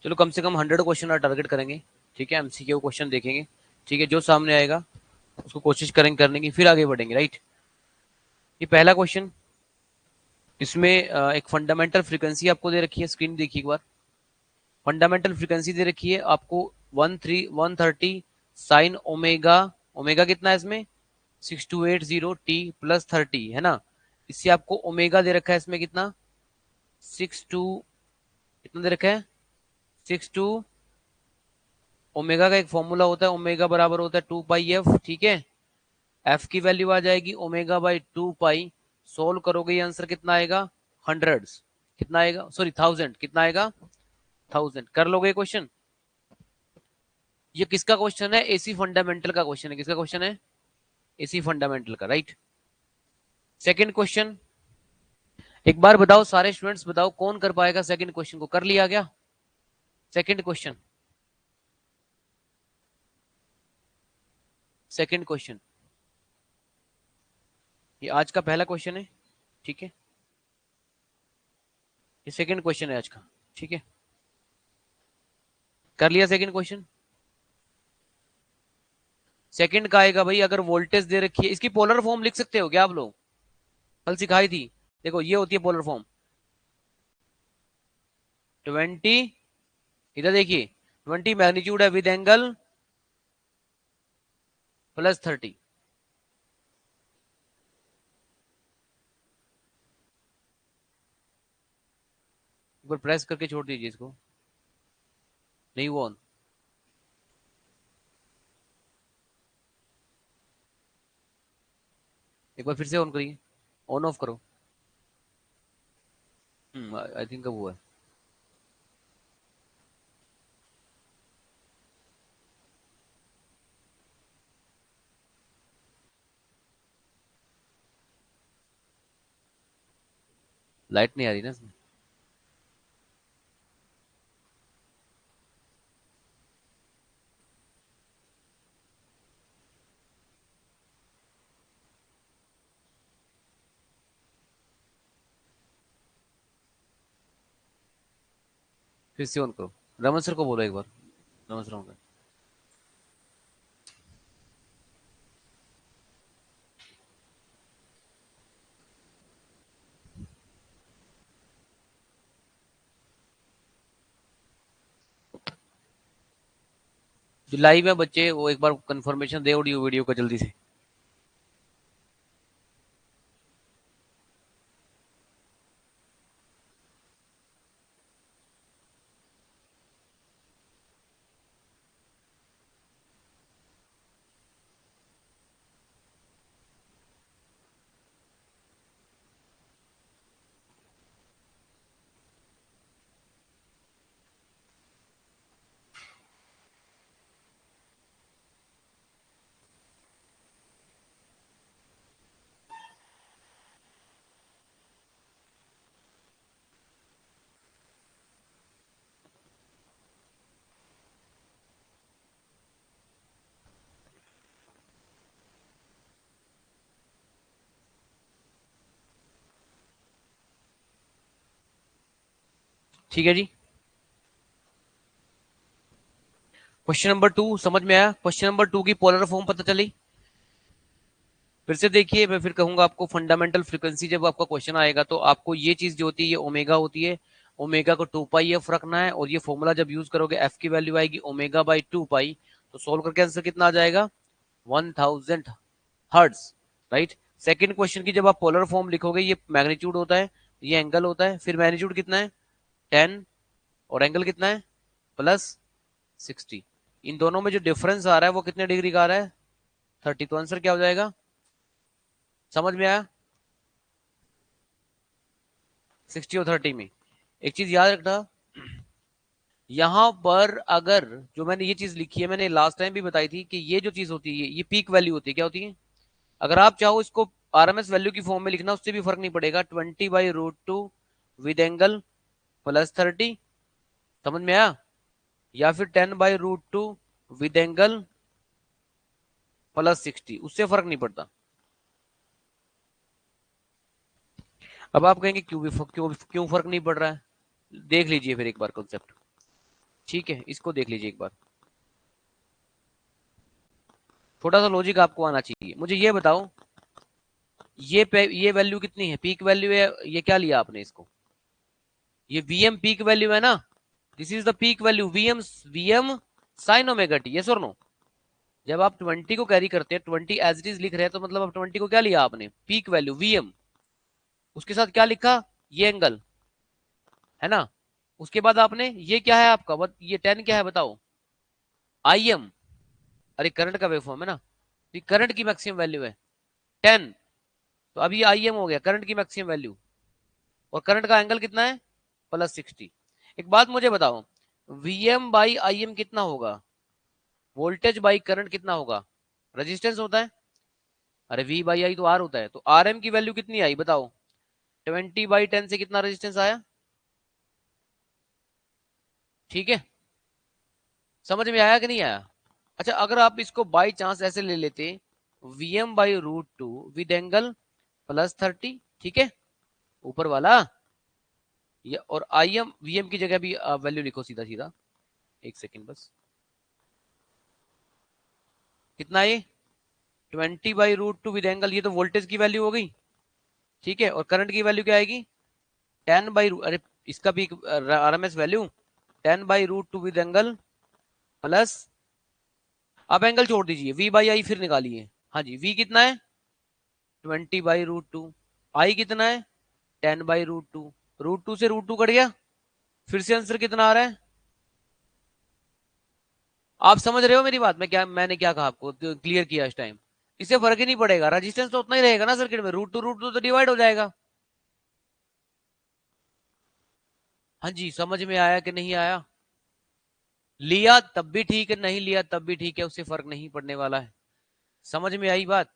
चलो कम से कम 100 question target करेंगे, ठीक है, एमसीक्यू क्वेश्चन देखेंगे, ठीक है, जो सामने आएगा उसको कोशिश करेंगे करने की, फिर आगे बढ़ेंगे, राइट। ये पहला क्वेश्चन, इसमें एक फंडामेंटल फ्रीक्वेंसी आपको दे रखी है, स्क्रीन देखिए एक बार। फंडामेंटल फ्रीक्वेंसी दे रखी है आपको 130 साइन ओमेगा, ओमेगा कितना है इसमें 6280 t प्लस 30 है ना। इससे आपको ओमेगा दे रखा है इसमें कितना 62, कितना दे रखा है 62, ओमेगा का एक फॉर्मूला होता है, ओमेगा बराबर होता है 2 पाई एफ, ठीक है। एफ की वैल्यू आ जाएगी ओमेगा बाई 2 पाई। सोल्व करोगे ये आंसर कितना आएगा, हंड्रेड्स, कितना आएगा सॉरी 1000, कितना आएगा 1000। कर लोगे क्वेश्चन। ये किसका क्वेश्चन है, एसी फंडामेंटल का क्वेश्चन है, किसका क्वेश्चन है, एसी फंडामेंटल का, राइट। सेकंड क्वेश्चन, एक बार बताओ सारे स्टूडेंट्स, बताओ कौन कर पाएगा सेकंड क्वेश्चन को, कर लिया क्या सेकंड क्वेश्चन, सेकंड क्वेश्चन, ये आज का पहला क्वेश्चन है, ठीक है, ये सेकंड क्वेश्चन है आज का, ठीक है, कर लिया सेकंड क्वेश्चन। सेकंड का आएगा भाई, अगर वोल्टेज दे रखी है, इसकी पोलर फॉर्म लिख सकते हो क्या आप लोग, कल सिखाई थी, देखो ये होती है पोलर फॉर्म 20, इधर देखिए 20 मैग्नीट्यूड है विद एंगल प्लस 30, एक बार प्रेस करके छोड़ दीजिए इसको, नहीं वो ऑन, एक बार फिर से ऑन करिए, ऑन ऑफ करो। आई थिंक वो है, लाइट नहीं आ रही ना इसमें। फिर से ऑन करो, रमन सर को बोलो एक बार, रमन सर होंगे। जो लाइव है बच्चे वो एक बार कंफर्मेशन दे ऑडियो वीडियो का जल्दी से। ठीक है जी, क्वेश्चन नंबर 2 समझ में आया, क्वेश्चन नंबर 2 की पोलर फॉर्म पता चली। फिर से देखिए, मैं फिर कहूंगा आपको फंडामेंटल फ्रीक्वेंसी जब आपका क्वेश्चन आएगा तो आपको ये चीज जो होती है ये ओमेगा होती है, ओमेगा को 2 पाई एफ रखना है, और ये फॉर्मूला जब यूज करोगे एफ की वैल्यू आएगी ओमेगा बाई 2 पाई, तो सोल्व करके आंसर कितना आ जाएगा 1000 हर्ट्ज, राइट। सेकंड क्वेश्चन की जब आप पोलर फॉर्म लिखोगे, ये मैग्नीट्यूड होता है, ये एंगल होता है, फिर मैग्नीट्यूड कितना है 10 और एंगल कितना है +60, इन दोनों में जो डिफरेंस आ रहा है वो कितने डिग्री का आ रहा है 30, तो आंसर क्या हो जाएगा, समझ में आया 60 और 30 में। एक चीज याद रखना, यहां पर अगर जो मैंने ये चीज लिखी है, मैंने लास्ट टाइम भी बताई थी कि ये जो चीज होती है ये पीक वैल्यू होती है, क्या होती है, अगर आप चाहो इसको आरएमएस वैल्यू की फॉर्म में लिखना उससे भी फर्क नहीं पड़ेगा, 20/√2 विद एंगल +30, समझ में आया, या फिर 10/√2 विद एंगल +60, उससे फर्क नहीं पड़ता। अब आप कहेंगे क्यों भी क्यों क्यों फर्क नहीं पड़ रहा है, देख लीजिए फिर एक बार कॉन्सेप्ट। ठीक है, इसको देख लीजिए एक बार, थोड़ा सा लॉजिक आपको आना चाहिए। मुझे ये बताओ, ये वैल्यू कितनी है, पीक वैल्यू है, ये क्या लिया आपने इसको, ये वीएम पीक वैल्यू है ना, this is the peak value VM sine omega T, yes और नो। जब आप 20 को कैरी करते हैं, 20 एज इट इज लिख रहे हैं, तो मतलब आप 20 को क्या लिया आपने, पीक वैल्यू वीएम, उसके साथ क्या लिखा, ये एंगल है ना, उसके बाद आपने ये क्या है आपका, ये 10 क्या है बताओ, आईएम, अरे करंट का वेवफॉर्म है ना, तो करंट की मैक्सिमम वैल्यू है 10, तो अब ये आईएम हो गया करंट की मैक्सिमम वैल्यू, और करंट का एंगल कितना है, +60। एक बात मुझे बताओ, वीएम बाई आईएम कितना होगा, वोल्टेज बाई करंट कितना होगा, रेजिस्टेंस होता है, अरे वी बाई आई तो आर होता है, तो आर एम की वैल्यू कितनी आई बताओ, 20/10 से कितना रेजिस्टेंस आया, ठीक है, समझ में आया कि नहीं आया। अच्छा, अगर आप इसको बाई चांस ऐसे ले लेते, Vm/√2 विद एंगल +30, ठीक है, ऊपर वाला, ये और Im Vm की जगह भी वैल्यू लिखो सीधा सीधा, एक सेकेंड बस, कितना ये 20/√2 विद एंगल, ये तो वोल्टेज की वैल्यू हो गई, ठीक है, और करंट की वैल्यू क्या आएगी 10 अरे इसका भी RMS value 10/√2 with angle plus, आप एंगल छोड़ दीजिए, V/I फिर निकालिए, हाँ जी, V कितना है 20/√2, I कितना है 10/√2, √2 से √2 कट गया, फिर से आंसर कितना आ रहा है, आप समझ रहे हो मेरी बात, मैंने क्या कहा आपको, क्लियर किया इस टाइम, इससे फर्क ही नहीं पड़ेगा, रेजिस्टेंस तो उतना ही रहेगा ना सर्किट में, √2 तो डिवाइड हो जाएगा। हाँ जी, समझ में आया कि नहीं आया, लिया तब भी ठीक है, नहीं लिया तब भी ठीक है, उससे फर्क नहीं पड़ने वाला है, समझ में आई बात,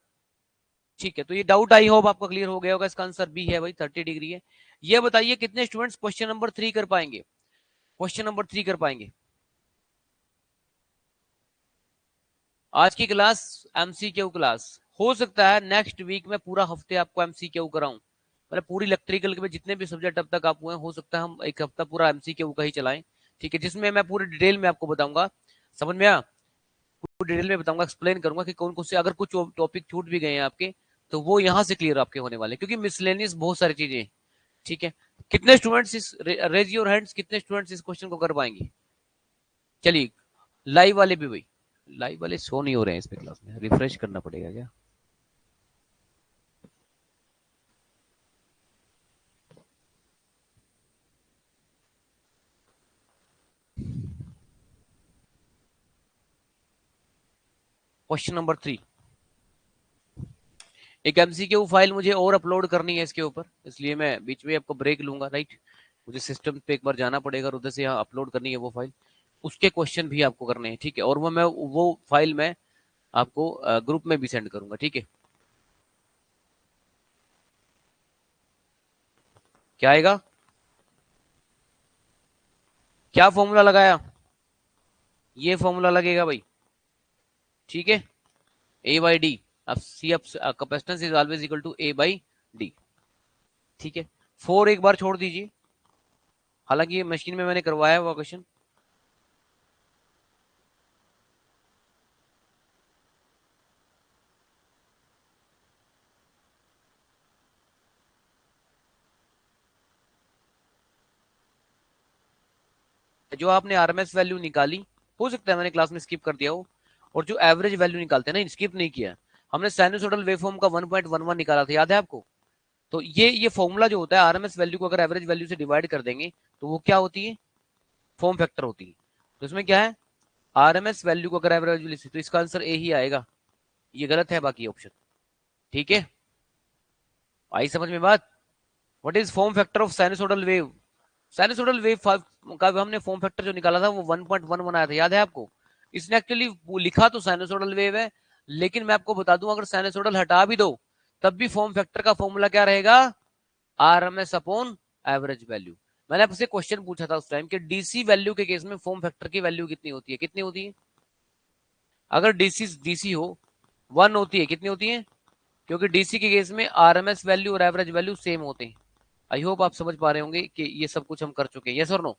ठीक है, तो ये डाउट आई होप आपको क्लियर हो गया होगा, इसका आंसर बी है भाई, 30 डिग्री है। ये बताइए कितने स्टूडेंट्स क्वेश्चन नंबर 3 कर पाएंगे, क्वेश्चन नंबर 3 कर पाएंगे, आज की क्लास एमसीक्यू क्लास, हो सकता है नेक्स्ट वीक में पूरा हफ्ते आपको एमसीक्यू कराऊं, मतलब पूरी इलेक्ट्रिकल के जितने भी सब्जेक्ट अब तक आप हुए, हो सकता है हम एक हफ्ता पूरा एमसीक्यू का ही चलाएं, ठीक है, जिसमें मैं पूरी डिटेल में आपको बताऊंगा, समझ में आया, पूरी डिटेल में बताऊंगा, एक्सप्लेन करूंगा कि कौन कौन से, अगर कुछ टॉपिक छूट भी गए हैं आपके, तो वो यहाँ से क्लियर आपके होने वाले, क्योंकि मिसलेनियस बहुत सारी चीजें हैं, ठीक है। कितने स्टूडेंट्स इस, रेज योर हैंड्स, कितने स्टूडेंट्स इस क्वेश्चन को कर पाएंगे, चलिए, लाइव वाले भी भाई, लाइव वाले शो नहीं हो रहे हैं इस पे क्लास में, रिफ्रेश करना पड़ेगा क्या, क्वेश्चन नंबर 3, एक एमसीक्यू फाइल मुझे और अपलोड करनी है इसके ऊपर, इसलिए मैं बीच में आपको ब्रेक लूंगा, राइट, मुझे सिस्टम पे एक बार जाना पड़ेगा और उधर से यहाँ अपलोड करनी है वो फाइल, उसके क्वेश्चन भी आपको करने हैं, ठीक है, और वो फाइल मैं आपको ग्रुप में भी सेंड करूंगा, ठीक है, क्या आएगा, क्या फॉर्मूला लगाया, ये फॉर्मूला लगेगा भाई, ठीक है, A/D, अब सी अब capacitance is always equal to A/D, ठीक है, 4 एक बार छोड़ दीजिए, हालांकि ये मशीन में मैंने करवाया हुआ क्वेश्चन, जो आपने आरएमएस वैल्यू निकाली, हो सकता है मैंने क्लास में स्किप कर दिया हो, और जो एवरेज वैल्यू निकालते हैं ना, स्किप नहीं किया, हमने साइनसोइडल वेवफॉर्म का 1.11 निकाला था, याद है आपको, तो ये फॉर्मूला जो होता है, आरएमएस वैल्यू को अगर एवरेज वैल्यू से डिवाइड कर देंगे, तो वो क्या होती है, फॉर्म फैक्टर होती है, तो इसमें क्या है, आरएमएस वैल्यू को अगर एवरेज वैल्यू से, तो इसका आंसर ए ही आएगा, ये गलत है बाकी ऑप्शन, ठीक है, आई समझ में बात, what is form factor of sinusoidal wave, sinusoidal wave का हमने फॉर्म फैक्टर जो निकाला था वो 1.1 आया था, याद है आपको, इसने एक्चुअली लिखा तो साइनसोइडल वेव है, लेकिन मैं आपको बता दूं, अगर साइनसोइडल हटा भी दो, तब भी फॉर्म फैक्टर का फॉर्मूला क्या रहेगा, आरएमएस अपॉन एवरेज वैल्यू। मैंने आपसे क्वेश्चन पूछा था उस टाइम कि डीसी वैल्यू के केस में फॉर्म फैक्टर की वैल्यू कितनी होती है, कितनी होती है, अगर डीसी डीसी हो 1 होती है, कितनी होती है, क्योंकि डीसी के केस में आरएमएस वैल्यू और एवरेज वैल्यू सेम होते हैं। आई होप आप समझ पा रहे होंगे कि ये सब कुछ हम कर चुके हैं, यस और नो।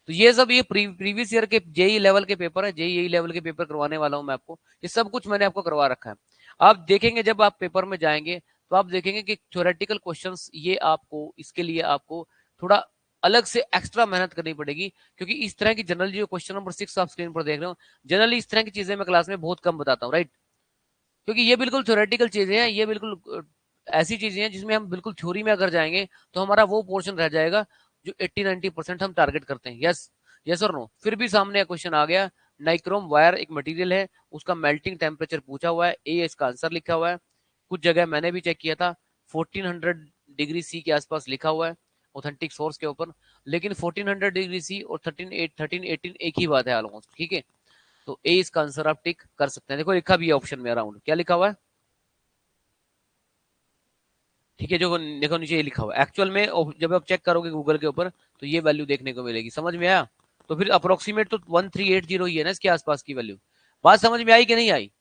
तो ये सब ये प्रीवियस ईयर के जेई लेवल के पेपर है, जेई लेवल के पेपर करवाने वाला हूं मैं आपको, ये सब कुछ मैंने आपको करवा रखा है। आप देखेंगे जब आप पेपर में जाएंगे तो आप देखेंगे कि थ्योरेटिकल क्वेश्चंस ये आपको, इसके लिए आपको थोड़ा अलग से एक्स्ट्रा मेहनत करनी पड़ेगी, क्योंकि इस तरह की जनरली जो क्वेश्चन नंबर 6 आप स्क्रीन पर देख रहे हो, जनरली इस तरह की चीजें मैं क्लास में बहुत कम बताता हूँ, राइट। क्योंकि ये बिल्कुल थ्योरेटिकल चीजें हैं, ये बिल्कुल ऐसी चीजें हैं जिसमें हम बिल्कुल थ्योरी में अगर जाएंगे तो हमारा वो पोर्शन रह जाएगा जो 80-90% हम टारगेट करते हैं। यस, यस और नो। फिर भी सामने क्वेश्चन आ गया, नाइक्रोम वायर एक मटेरियल है, उसका मेल्टिंग टेम्परेचर पूछा हुआ है, ए इसका आंसर लिखा हुआ है। कुछ जगह मैंने भी चेक किया था 1400 डिग्री सी के आसपास लिखा हुआ है ऑथेंटिक सोर्स के ऊपर, लेकिन 1400 डिग्री सी और 1318 एक ही बात है ऑलमोस्ट, ठीक है। तो ए इसका आंसर आप टिक कर सकते हैं। देखो लिखा भी है ऑप्शन में अराउंड, क्या लिखा हुआ है, ठीक है। जो देखो नीचे ये लिखा हुआ है एक्चुअल में, जब आप चेक करोगे गूगल के ऊपर तो ये वैल्यू देखने को मिलेगी। समझ में आया? तो फिर अप्रोक्सीमेट तो 1380 ही है ना इसके आसपास की वैल्यू। बात समझ में आई कि नहीं आई?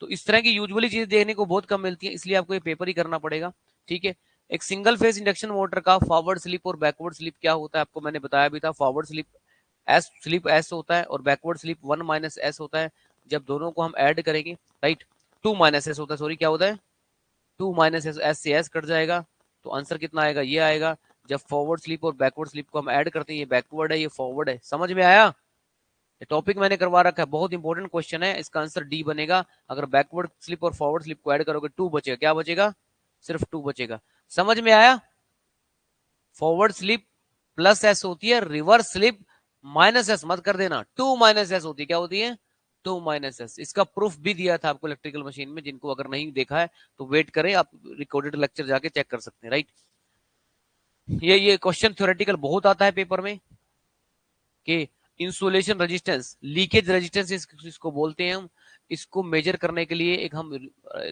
तो इस तरह की यूजुअली चीजें देखने को बहुत कम मिलती है, इसलिए आपको ये पेपर ही करना पड़ेगा, ठीक है। एक सिंगल फेज इंडक्शन मोटर का फॉरवर्ड स्लिप और बैकवर्ड स्लिप क्या होता है आपको मैंने बताया भी था। फॉरवर्ड स्लिप एस होता है और बैकवर्ड स्लिप 1 - एस होता है। जब दोनों को हम ऐड करेंगे, राइट, 2 - एस होता है, सॉरी क्या होता है, 2 - एस से एस कट जाएगा, तो आंसर कितना आएगा, ये आएगा। जब फॉरवर्ड स्लिप और बैकवर्ड स्लिप को हम ऐड करते हैं, ये बैकवर्ड है ये फॉरवर्ड है। समझ में आया? ये टॉपिक मैंने करवा रखा है, बहुत इंपॉर्टेंट क्वेश्चन है, इसका आंसर डी बनेगा। अगर बैकवर्ड स्लिप और फॉरवर्ड स्लिप को ऐड करोगे 2 बचेगा, क्या बचेगा, सिर्फ 2 बचेगा। समझ में आया? फॉरवर्ड स्लिप प्लस एस होती है, रिवर्स स्लिप माइनस एस मत कर देना, 2 - एस होती है, क्या होती है, 2 - एस। इसका प्रूफ भी दिया था आपको इलेक्ट्रिकल मशीन में, जिनको अगर नहीं देखा है तो वेट करें, आप रिकॉर्डेड लेक्चर जाके चेक कर सकते हैं, राइट। ये क्वेश्चन थ्योरेटिकल बहुत आता है पेपर में कि इंसुलेशन रेजिस्टेंस, लीकेज रेजिस्टेंस इसको बोलते हैं हम। इसको मेजर करने के लिए एक हम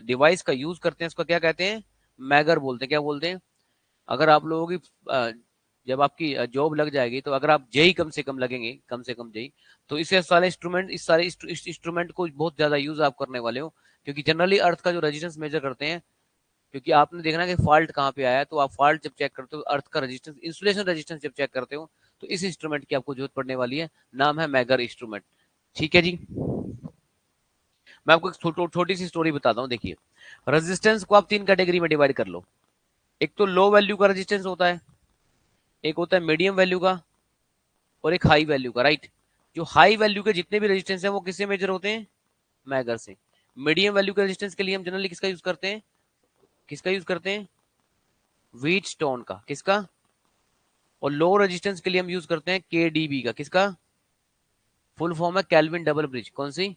डिवाइस का यूज करते हैं, इसको क्या कहते हैं, मैगर बोलते हैं। क्या बोलते हैं? अगर आप लोगों की जब आपकी जॉब लग जाएगी, तो अगर आप जेई कम से कम लगेंगे, कम से कम जेई, तो इसे सारे इंस्ट्रूमेंट, इस सारे इंस्ट्रूमेंट को बहुत ज्यादा यूज आप करने वाले हो, क्योंकि जनरली अर्थ का जो रेजिस्टेंस मेजर करते हैं, क्योंकि आपने देखना कि फॉल्ट कहाँ पे आया है, तो आप फॉल्ट जब चेक करते हो, अर्थ का रेजिस्टेंस, इंसुलेशन रेजिस्टेंस जब चेक करते हो, तो इस इंस्ट्रूमेंट की आपको जरूरत पड़ने वाली है, नाम है मैगर इंस्ट्रूमेंट, ठीक है जी। मैं आपको एक छोटी सी स्टोरी बताता हूँ, देखिए। रेजिस्टेंस को आप 3 कैटेगरी में डिवाइड कर लो। एक तो लो वैल्यू का रेजिस्टेंस होता है, एक होता है मीडियम वैल्यू का, और एक हाई वैल्यू का, राइट। जो हाई वैल्यू के जितने भी रेजिस्टेंस है वो किससे मेजर होते हैं, मैगर से। मीडियम वैल्यू के रेजिस्टेंस के लिए हम जनरली किसका यूज करते हैं, किसका यूज करते हैं, व्हीट स्टोन का, किसका, और लो रेजिस्टेंस के लिए हम यूज करते हैं केडीबी का, किसका, फुल फॉर्म है कैल्विन डबल ब्रिज, कौन सी,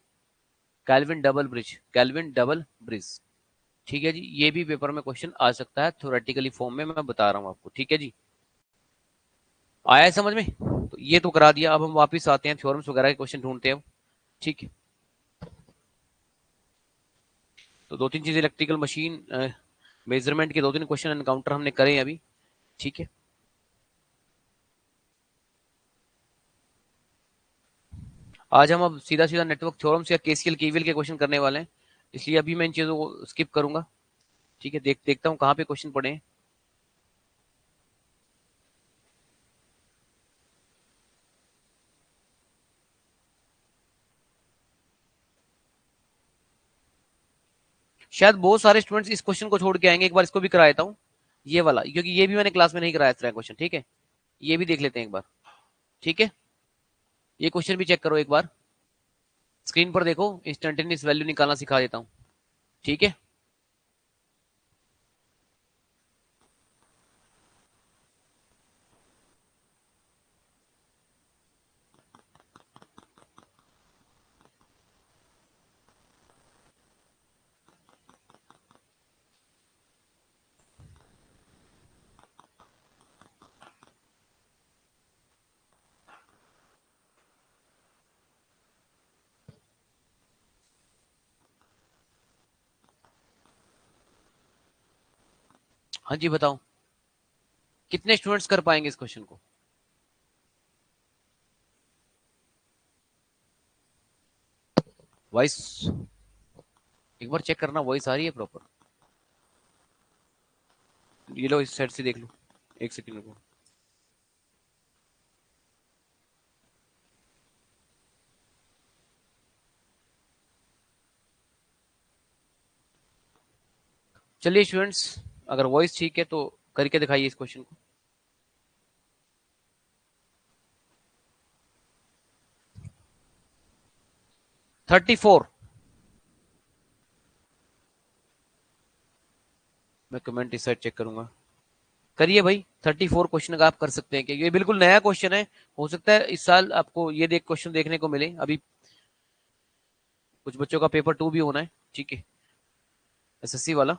Kelvin double bridge, Kelvin double bridge, ठीक है जी। ये भी पेपर में क्वेश्चन आ सकता है थ्योरेटिकली फॉर्म में, मैं बता रहा हूँ आपको, ठीक है जी। आया है समझ में? तो ये तो करा दिया, अब हम वापस आते हैं थ्योरम्स वगैरह के क्वेश्चन ढूंढते हैं, ठीक है। तो 2-3 चीजें इलेक्ट्रिकल मशीन मेजरमेंट के 2-3 क्वेश्चन एनकाउंटर हमने करे हैं अभी, ठीक है। आज हम अब सीधा सीधा नेटवर्क थ्योरम्स या केसीएल केवीएल के क्वेश्चन करने वाले हैं, इसलिए अभी मैं इन चीजों को स्किप करूंगा, ठीक है। देखता हूँ कहाँ पे क्वेश्चन पड़े हैं। शायद बहुत सारे स्टूडेंट्स इस क्वेश्चन को छोड़ के आएंगे, एक बार इसको भी करा देता हूँ, ये वाला, क्योंकि ये भी मैंने क्लास में नहीं कराया इस तरह क्वेश्चन, ठीक है। ये भी देख लेते हैं एक बार, ठीक है। ये क्वेश्चन भी चेक करो एक बार, स्क्रीन पर देखो, इंस्टेंटेनियस वैल्यू निकालना सिखा देता हूँ, ठीक है। हाँ जी बताओ, कितने स्टूडेंट्स कर पाएंगे इस क्वेश्चन को? वॉइस एक बार चेक करना, वॉइस आ रही है प्रॉपर? ये लो इस साइड से देख लो, एक सेकंड रुको। चलिए स्टूडेंट्स, अगर वॉइस ठीक है तो करके दिखाइए इस क्वेश्चन को। 34। मैं कमेंट इस साइड चेक करूंगा। करिए भाई, 34 क्वेश्चन का आप कर सकते हैं, क्योंकि ये बिल्कुल नया क्वेश्चन है। हो सकता है इस साल आपको ये देख क्वेश्चन देखने को मिले। अभी कुछ बच्चों का पेपर 2 भी होना है, ठीक है, एसएससी वाला।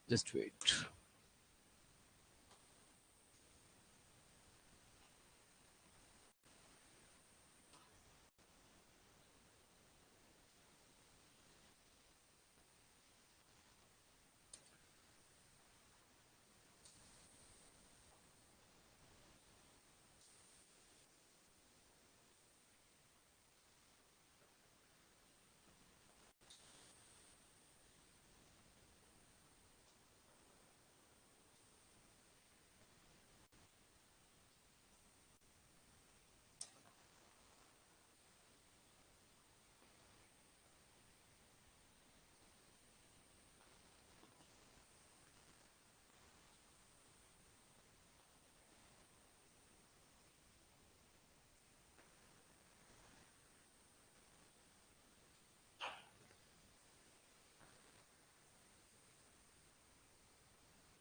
Just wait.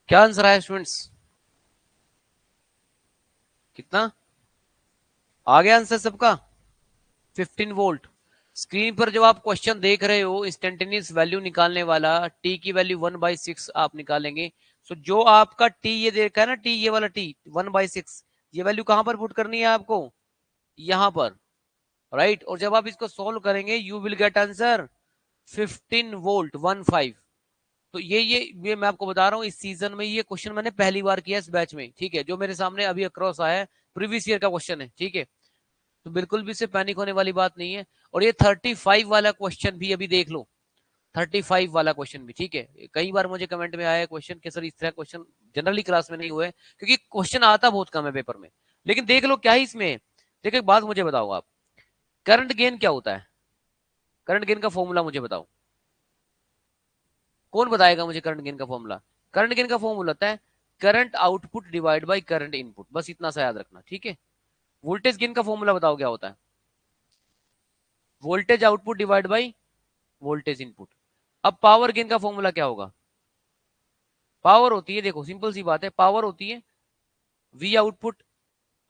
क्या आंसर आया स्टूडेंट्स? कितना आ गया आंसर सबका? 15 वोल्ट। स्क्रीन पर जब आप क्वेश्चन देख रहे हो, इंस्टेंटेनियस वैल्यू निकालने वाला, टी की वैल्यू 1/6 आप निकालेंगे। सो जो आपका टी ये देखा है ना, टी ये वाला टी 1/6, ये वैल्यू कहां पर पुट करनी है आपको? यहां पर, राइट। और जब आप इसको सोल्व करेंगे you will get answer 15 volt 15। तो ये मैं आपको बता रहा हूँ, इस सीजन में ये क्वेश्चन मैंने पहली बार किया इस बैच में, ठीक है, जो मेरे सामने अभी अक्रॉस आया है। प्रीवियस ईयर का क्वेश्चन है, ठीक है। तो बिल्कुल भी इससे पैनिक होने वाली बात नहीं है। और ये 35 वाला क्वेश्चन भी अभी देख लो, 35 वाला क्वेश्चन भी, ठीक है। कई बार मुझे कमेंट में आया क्वेश्चन कि सर इस तरह क्वेश्चन जनरली क्लास में नहीं हुए, क्योंकि क्वेश्चन आता बहुत कम है पेपर में। लेकिन देख लो क्या है इसमें। देखो एक बात मुझे बताओ आप, करंट गेन क्या होता है? करंट गेन का फॉर्मूला मुझे बताओ, कौन बताएगा मुझे करंट गेन का फॉर्मूला? करंट गेन का फॉर्मूला होता है current output divide by current input, बस इतना सा याद रखना, ठीक है। वोल्टेज गेन का फॉर्मूला बताओ क्या होता है? Voltage output divide by voltage input. अब पावर गेन का फॉर्मूला क्या होगा? पावर होती है, देखो सिंपल सी बात है, पावर होती है we output,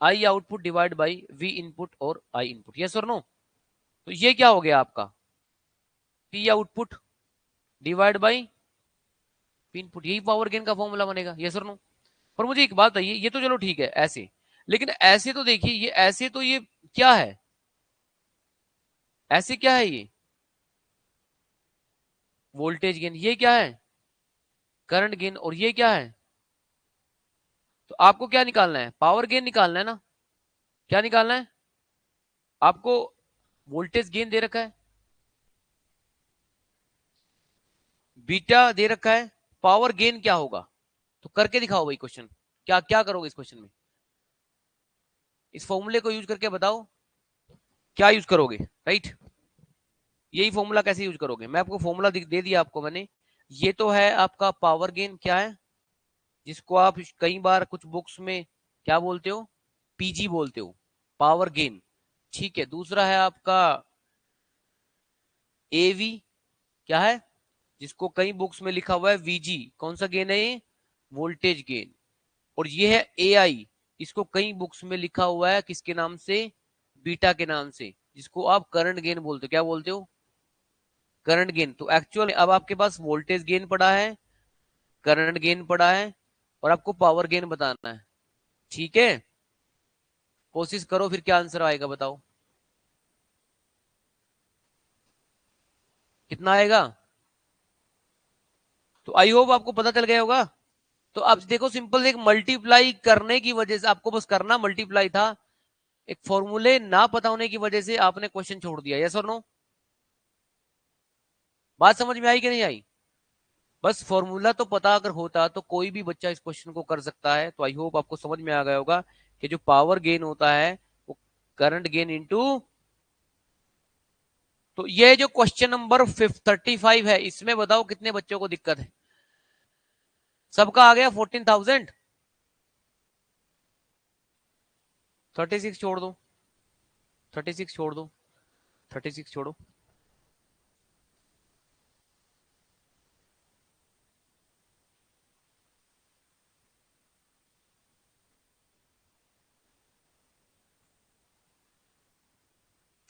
I output divide by we input और आई इनपुट, यस और नो? तो ये क्या हो गया आपका? P output divide by P input, यही पावर गेन का फॉर्मूला बनेगा, यस और नो? पर मुझे एक बात बताइए, ये तो चलो ठीक है ऐसे, लेकिन ऐसे तो देखिए, ये ऐसे तो ये क्या है? ऐसे क्या है ये? वोल्टेज गेन, ये क्या है? करंट गेन, और ये क्या है? तो आपको क्या निकालना है? पावर गेन निकालना है ना? क्या निकालना है आपको? वोल्टेज गेन दे रखा है, बीटा दे रखा है, पावर गेन क्या होगा? तो करके दिखाओ भाई क्वेश्चन। क्या क्या करोगे इस क्वेश्चन में? इस फॉर्मूले को यूज करके बताओ क्या यूज करोगे, राइट। यही फॉर्मूला कैसे यूज करोगे? मैं आपको फॉर्मूला दे दिया आपको मैंने। ये तो है आपका पावर गेन, क्या है, जिसको आप कई बार कुछ बुक्स में क्या बोलते हो? पीजी बोलते हो, पावर गेन, ठीक है। दूसरा है आपका एवी, क्या है, जिसको कई बुक्स में लिखा हुआ है वीजी, कौन सा गेन है ये? Voltage gain. और ये है एआई, इसको कई बुक्स में लिखा हुआ है किसके नाम से? बीटा के नाम से, जिसको आप करंट गेन बोलते हो। क्या बोलते हो? Current gain. तो एक्चुअल अब आपके पास वोल्टेज गेन पड़ा है, करंट गेन पड़ा है और आपको पावर गेन बताना है। ठीक है, कोशिश करो, फिर क्या आंसर आएगा बताओ, कितना आएगा। तो आई होप आपको पता चल गया होगा। तो अब देखो, सिंपल एक मल्टीप्लाई करने की वजह से आपको बस करना मल्टीप्लाई था, एक फॉर्मूले ना पता होने की वजह से आपने क्वेश्चन छोड़ दिया। यस और नो, बात समझ में आई कि नहीं आई। बस फॉर्मूला तो पता अगर होता तो कोई भी बच्चा इस क्वेश्चन को कर सकता है। तो आई होप आपको समझ में आ गया होगा कि जो पावर गेन होता है वो करंट गेन इनटू। तो ये जो क्वेश्चन नंबर 35 है, इसमें बताओ कितने बच्चों को दिक्कत है। सबका आ गया 14,000। 36 छोड़ दो, 36 छोड़ दो, 36 छोड़ो।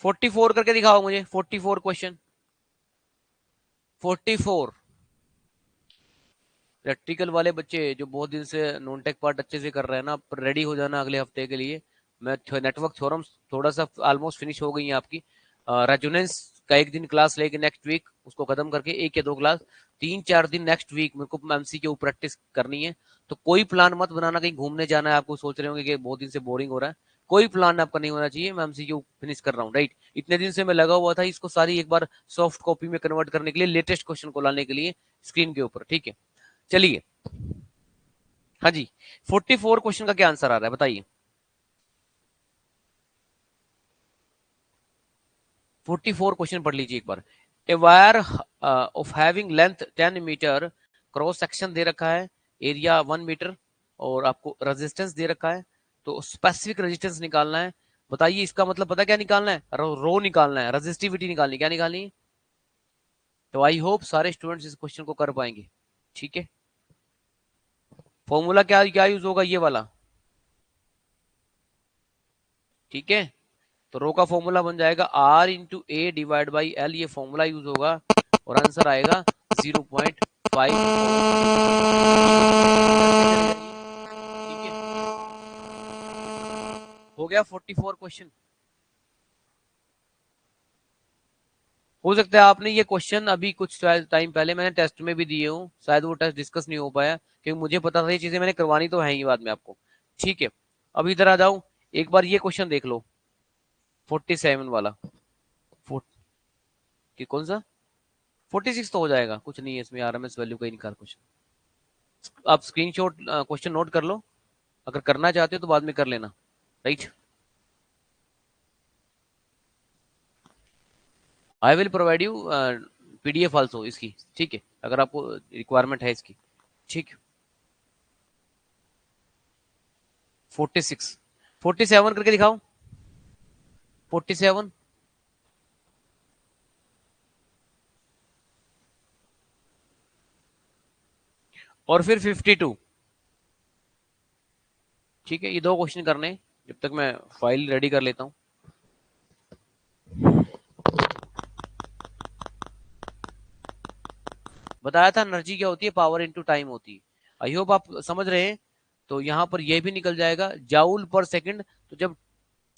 44 करके दिखाओ मुझे, 44 क्वेश्चन, 44। प्रैक्टिकल वाले बच्चे जो बहुत दिन से नॉन टेक पार्ट अच्छे से कर रहे हैं ना, रेडी हो जाना अगले हफ्ते के लिए। मैं नेटवर्क थ्योरम थोड़ा सा ऑलमोस्ट फिनिश हो गई है आपकी। रेजोनेंस का एक दिन क्लास लेके नेक्स्ट वीक उसको खत्म करके एक या दो क्लास, 3-4 दिन नेक्स्ट वीक मेरे को एमसी के ऊपर प्रैक्टिस करनी है। तो कोई प्लान मत बनाना कहीं घूमने जाना है, आपको सोच रहे होंगे कि बहुत दिन से बोरिंग हो रहा है। कोई प्लान आपका नहीं होना चाहिए, मैं एमसीक्यू फिनिश कर रहा हूँ, राइट। इतने दिन से मैं लगा हुआ था इसको सारी एक बार सॉफ्ट कॉपी में कन्वर्ट करने के लिए, लेटेस्ट क्वेश्चन को लाने के लिए स्क्रीन के ऊपर, ठीक है। चलिए, हाँ जी, 44 क्वेश्चन का क्या आंसर आ रहा है बताइए। 44 क्वेश्चन पढ़ लीजिए एक बार। A wire of having length 10 metre, cross section दे रखा है, एरिया 1 मीटर, और आपको रेजिस्टेंस दे रखा है। तो स्पेसिफिक रेजिस्टेंस निकालना है। बताइए इसका मतलब पता क्या निकालना है, रो निकालना है, रेजिस्टिविटी निकालनी, क्या निकालनी है। तो आई होप सारे स्टूडेंट्स इस क्वेश्चन को कर पाएंगे। ठीक है, फॉर्मूला क्या क्या यूज होगा, ये वाला। ठीक है, तो रो का फॉर्मूला बन जाएगा R into A divide by L, ये फॉर्मूला यूज होगा और आंसर आएगा 0.5। ठीक है, हो गया 44 क्वेश्चन। हो सकता है आपने ये क्वेश्चन अभी कुछ टाइम पहले मैंने टेस्ट में भी दिए हूँ, शायद वो टेस्ट डिस्कस नहीं हो पाया क्योंकि मुझे पता था ये चीजें मैंने करवानी तो है ही बाद में आपको। ठीक है, अब इधर आ जाओ, एक बार ये क्वेश्चन देख लो, 47 वाला। फोर, कि कौन सा, 46 तो हो जाएगा, कुछ नहीं है इसमें, आरएमएस वैल्यू का ही निकाल क्वेश्चन। आप स्क्रीनशॉट क्वेश्चन नोट कर लो, अगर करना चाहते हो तो बाद में कर लेना, right. I will provide you PDF also इसकी, ठीक है, अगर आपको रिक्वायरमेंट है इसकी। ठीक, 46, 47 करके दिखाओ, 47, और फिर 52। ठीक है, ये दो क्वेश्चन करने हैं, जब तक मैं फाइल रेडी कर लेता हूँ। बताया था एनर्जी क्या होती है, पावर इनटू टाइम होती है। आई होप आप समझ रहे हैं। तो यहाँ पर ये भी निकल जाएगा जाउल पर सेकंड। तो जब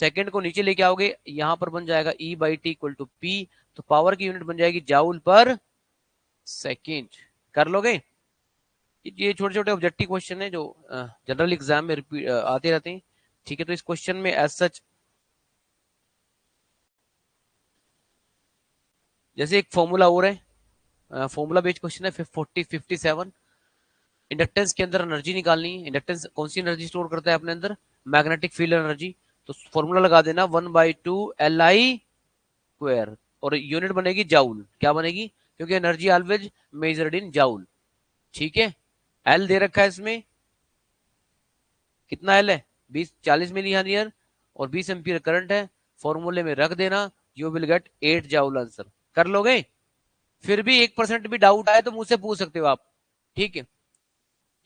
सेकंड को नीचे लेके आओगे, यहाँ पर बन जाएगा E by T equal to P. तो पावर की यूनिट बन जाएगी जाउल पर सेकंड। कर लोगे। ये छोटे छोटे ऑब्जेक्टिव क्वेश्चन है जो जनरल एग्जाम में रिपीट आते रहते हैं। ठीक है, तो इस क्वेश्चन में एज सच जैसे एक फॉर्मूला और है, फॉर्मूला बेस्ड क्वेश्चन है 57। इंडक्टेंस के अंदर एनर्जी निकालनी है। इंडक्टेंस कौन सी एनर्जी स्टोर करता है अपने अंदर, मैग्नेटिक फील्ड एनर्जी। तो फॉर्मूला लगा देना 1/2 LI स्क्वायर, और यूनिट बनेगी जाउल। क्या बनेगी, क्योंकि energy always measured in joule. ठीक है, एल दे रखा है इसमें, कितना एल है, 40 मिली एम्पियर, और 20 एम्पियर करंट है। फॉर्मूले में रख देना, you will get 8 joule answer. कर लोगे। फिर भी 1% भी डाउट आए तो मुझसे पूछ सकते हो आप। ठीक है,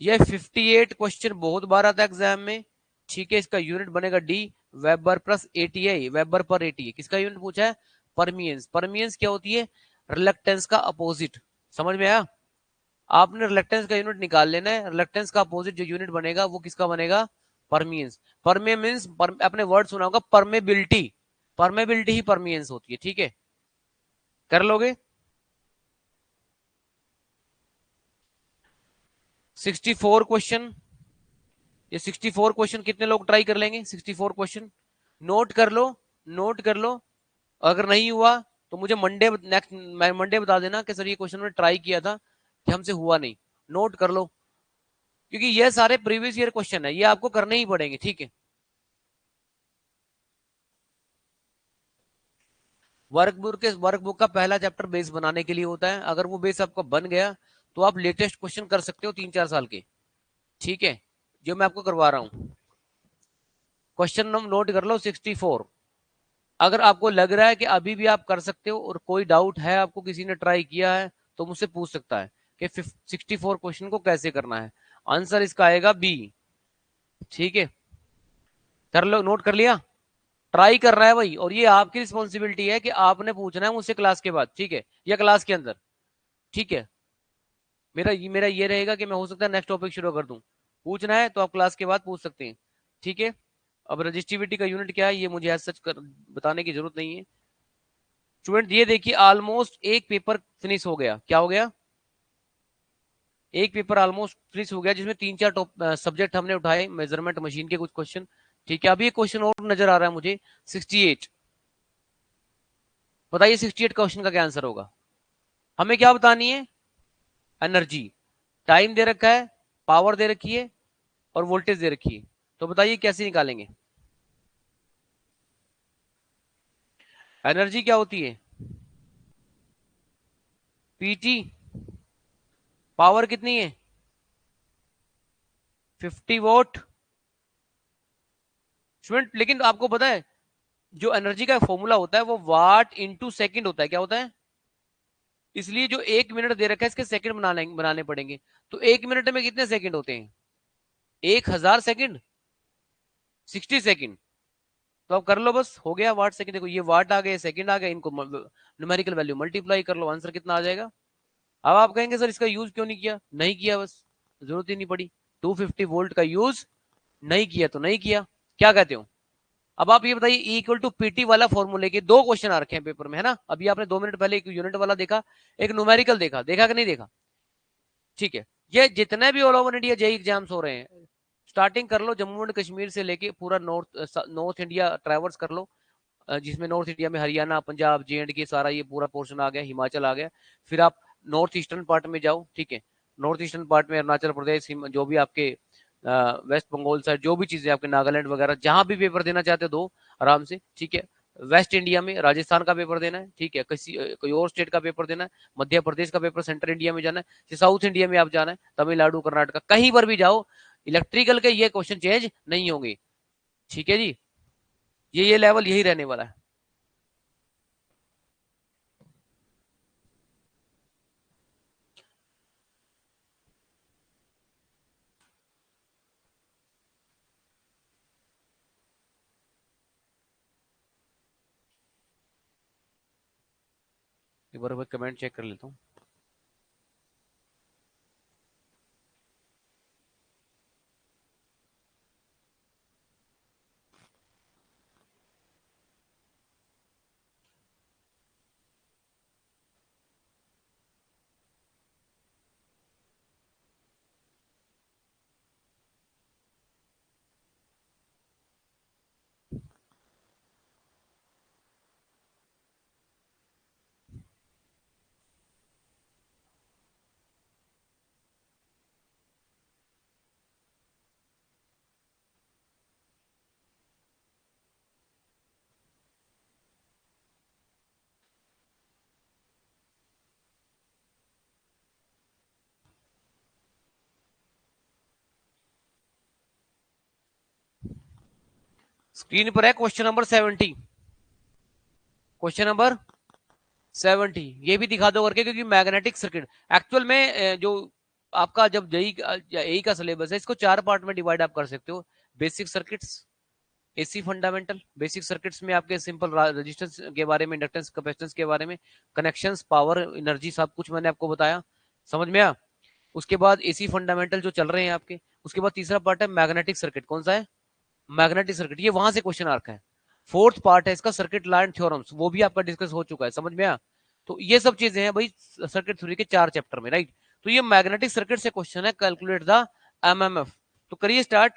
ये 58 क्वेश्चन बहुत बार आता है एग्जाम में। ठीक है, इसका यूनिट बनेगा D, weber plus ATI, weber पर एटीए। किसका यूनिट पूछा है, परमियंस। परमियंस क्या होती है, रिलक्टेंस का अपोजिट। समझ में आया। आपने रिलक्टेंस का यूनिट निकाल लेना है। रिलक्टेंस का अपोजिट जो यूनिट बनेगा वो किसका बनेगा, परमियंस। परमे मीन्स अपने वर्ड सुना होगा, परमेबिलिटी। परमेबिलिटी ही परमियंस होती है, ठीक है, कर लोगे। 64 क्वेश्चन, ये 64 क्वेश्चन कितने लोग ट्राई कर लेंगे? 64 क्वेश्चन नोट कर लो, नोट कर लो। अगर नहीं हुआ तो मुझे मंडे, नेक्स्ट मंडे बता देना कि सर ये क्वेश्चन मैंने ट्राई किया था कि हमसे हुआ नहीं। नोट कर लो, क्योंकि ये सारे प्रीवियस ईयर क्वेश्चन है, ये आपको करने ही पड़ेंगे, ठीक है। वर्कबुक का पहला चैप्टर बेस बनाने के लिए होता है। अगर वो बेस आपका बन गया तो आप लेटेस्ट क्वेश्चन कर सकते हो 3-4 साल के, ठीक है, जो मैं आपको करवा रहा हूँ। क्वेश्चन नंबर नोट कर लो 64। अगर आपको लग रहा है कि अभी भी आप कर सकते हो और कोई डाउट है आपको, किसी ने ट्राई किया है, तो मुझसे पूछ सकता है कि 64 क्वेश्चन को कैसे करना है। आंसर इसका आएगा बी, ठीक है। कर लो, नोट कर लिया। ट्राई कर रहा है भाई, और ये आपकी रिस्पॉन्सिबिलिटी है कि आपने पूछना है मुझसे क्लास के बाद, ठीक है, या क्लास के अंदर, ठीक है। मेरा ये रहेगा कि मैं हो सकता है नेक्स्ट टॉपिक शुरू कर दूं। पूछना है तो आप क्लास के बाद पूछ सकते हैं, ठीक है। अब रजिस्टिविटी का यूनिट क्या है ये मुझे सच बताने की जरूरत नहीं है। स्टूडेंट ये देखिए, ऑलमोस्ट एक पेपर फिनिश हो गया। क्या हो गया? एक पेपर ऑलमोस्ट फिनिश हो गया, जिसमें 3-4 सब्जेक्ट हमने उठाए, मेजरमेंट मशीन के कुछ क्वेश्चन, ठीक है। अभी एक क्वेश्चन और नजर आ रहा है मुझे, 68। बताइए 68 क्वेश्चन का क्या आंसर होगा? हमें क्या बतानी है? एनर्जी। टाइम दे रखा है, पावर दे रखी है, और वोल्टेज दे रखी है। तो बताइए कैसे निकालेंगे? एनर्जी क्या होती है? पीटी। पावर कितनी है? 50 वोट। स्टूडेंट लेकिन आपको पता है, जो एनर्जी का फॉर्मूला होता है वो वाट इंटू सेकंड होता है। क्या होता है? इसलिए जो 1 मिनट दे रखा है इसके सेकंड बनाने बनाने पड़ेंगे। तो 1 मिनट में कितने सेकंड होते हैं? 1000 सेकंड, 60 सेकंड। तो आप कर लो, बस हो गया। वाट सेकंड, देखो ये वाट आ गए, सेकंड आ गए, इनको न्यूमेरिकल वैल्यू मल्टीप्लाई कर लो, आंसर कितना आ जाएगा? अब आप कहेंगे सर इसका यूज क्यों नहीं किया? नहीं किया, बस जरूरत ही नहीं पड़ी। 250 वोल्ट का यूज नहीं किया तो नहीं किया। क्या कहते हो? अब आप ये बताइए, इक्वल टू पीटी वाला फॉर्मूले के दो क्वेश्चन आ रखे हैं पेपर में, है ना। अभी आपने 2 मिनट पहले एक यूनिट वाला देखा, एक न्यूमेरिकल देखा, देखा कि नहीं देखा? ठीक है। ये जितने भी all over India JE exams हो रहे हैं, स्टार्टिंग कर लो जम्मू एंड कश्मीर से लेके पूरा नॉर्थ नॉर्थ इंडिया ट्रैवर्स कर लो। जिसमें नॉर्थ इंडिया में हरियाणा, पंजाब, जे एंड के सारा ये पूरा पोर्शन आ गया, हिमाचल आ गया। फिर आप नॉर्थ ईस्टर्न पार्ट में जाओ, ठीक है। नॉर्थ ईस्टर्न पार्ट में अरुणाचल प्रदेश, जो भी आपके वेस्ट बंगाल साइड, जो भी चीजें आपके नागालैंड वगैरह, जहां भी पेपर देना चाहते हो दो आराम से, ठीक है। वेस्ट इंडिया में राजस्थान का पेपर देना है, ठीक है। किसी कोई और स्टेट का पेपर देना है, मध्य प्रदेश का पेपर सेंट्रल इंडिया में जाना है, साउथ इंडिया में आप जाना है, तमिलनाडु, कर्नाटका, कहीं पर भी जाओ, इलेक्ट्रिकल के ये क्वेश्चन चेंज नहीं होंगे, ठीक है जी। ये लेवल यही रहने वाला है। एक बार कमेंट चेक कर लेता हूँ। स्क्रीन पर है क्वेश्चन नंबर 70। क्वेश्चन नंबर 70 ये भी दिखा दो करके, क्योंकि मैग्नेटिक सर्किट एक्चुअल में जो आपका जब जेई एई का सिलेबस है, इसको 4 पार्ट में डिवाइड आप कर सकते हो। Basic circuits, AC fundamental. Basic circuits में आपके सिंपल रेजिस्टेंस के बारे में, इंडक्टेंस, कैपेसिटेंस के बारे में, कनेक्शंस, पावर, एनर्जी, सब कुछ मैंने आपको बताया। समझ में आया? उसके बाद एसी फंडामेंटल जो चल रहे हैं आपके, उसके बाद तीसरा पार्ट है मैग्नेटिक सर्किट। कौन सा है? मैग्नेटिक सर्किट, ये वहां से क्वेश्चन आ रखा है। फोर्थ पार्ट है इसका सर्किट लॉ एंड थ्योरम्स, वो भी आपका डिस्कस हो चुका है, समझ में आया? तो ये सब चीजें हैं भाई सर्किट थ्योरी के 4 चैप्टर में, राइट। तो ये मैग्नेटिक सर्किट से क्वेश्चन है, कैलकुलेट द एमएमएफ। तो करिए स्टार्ट।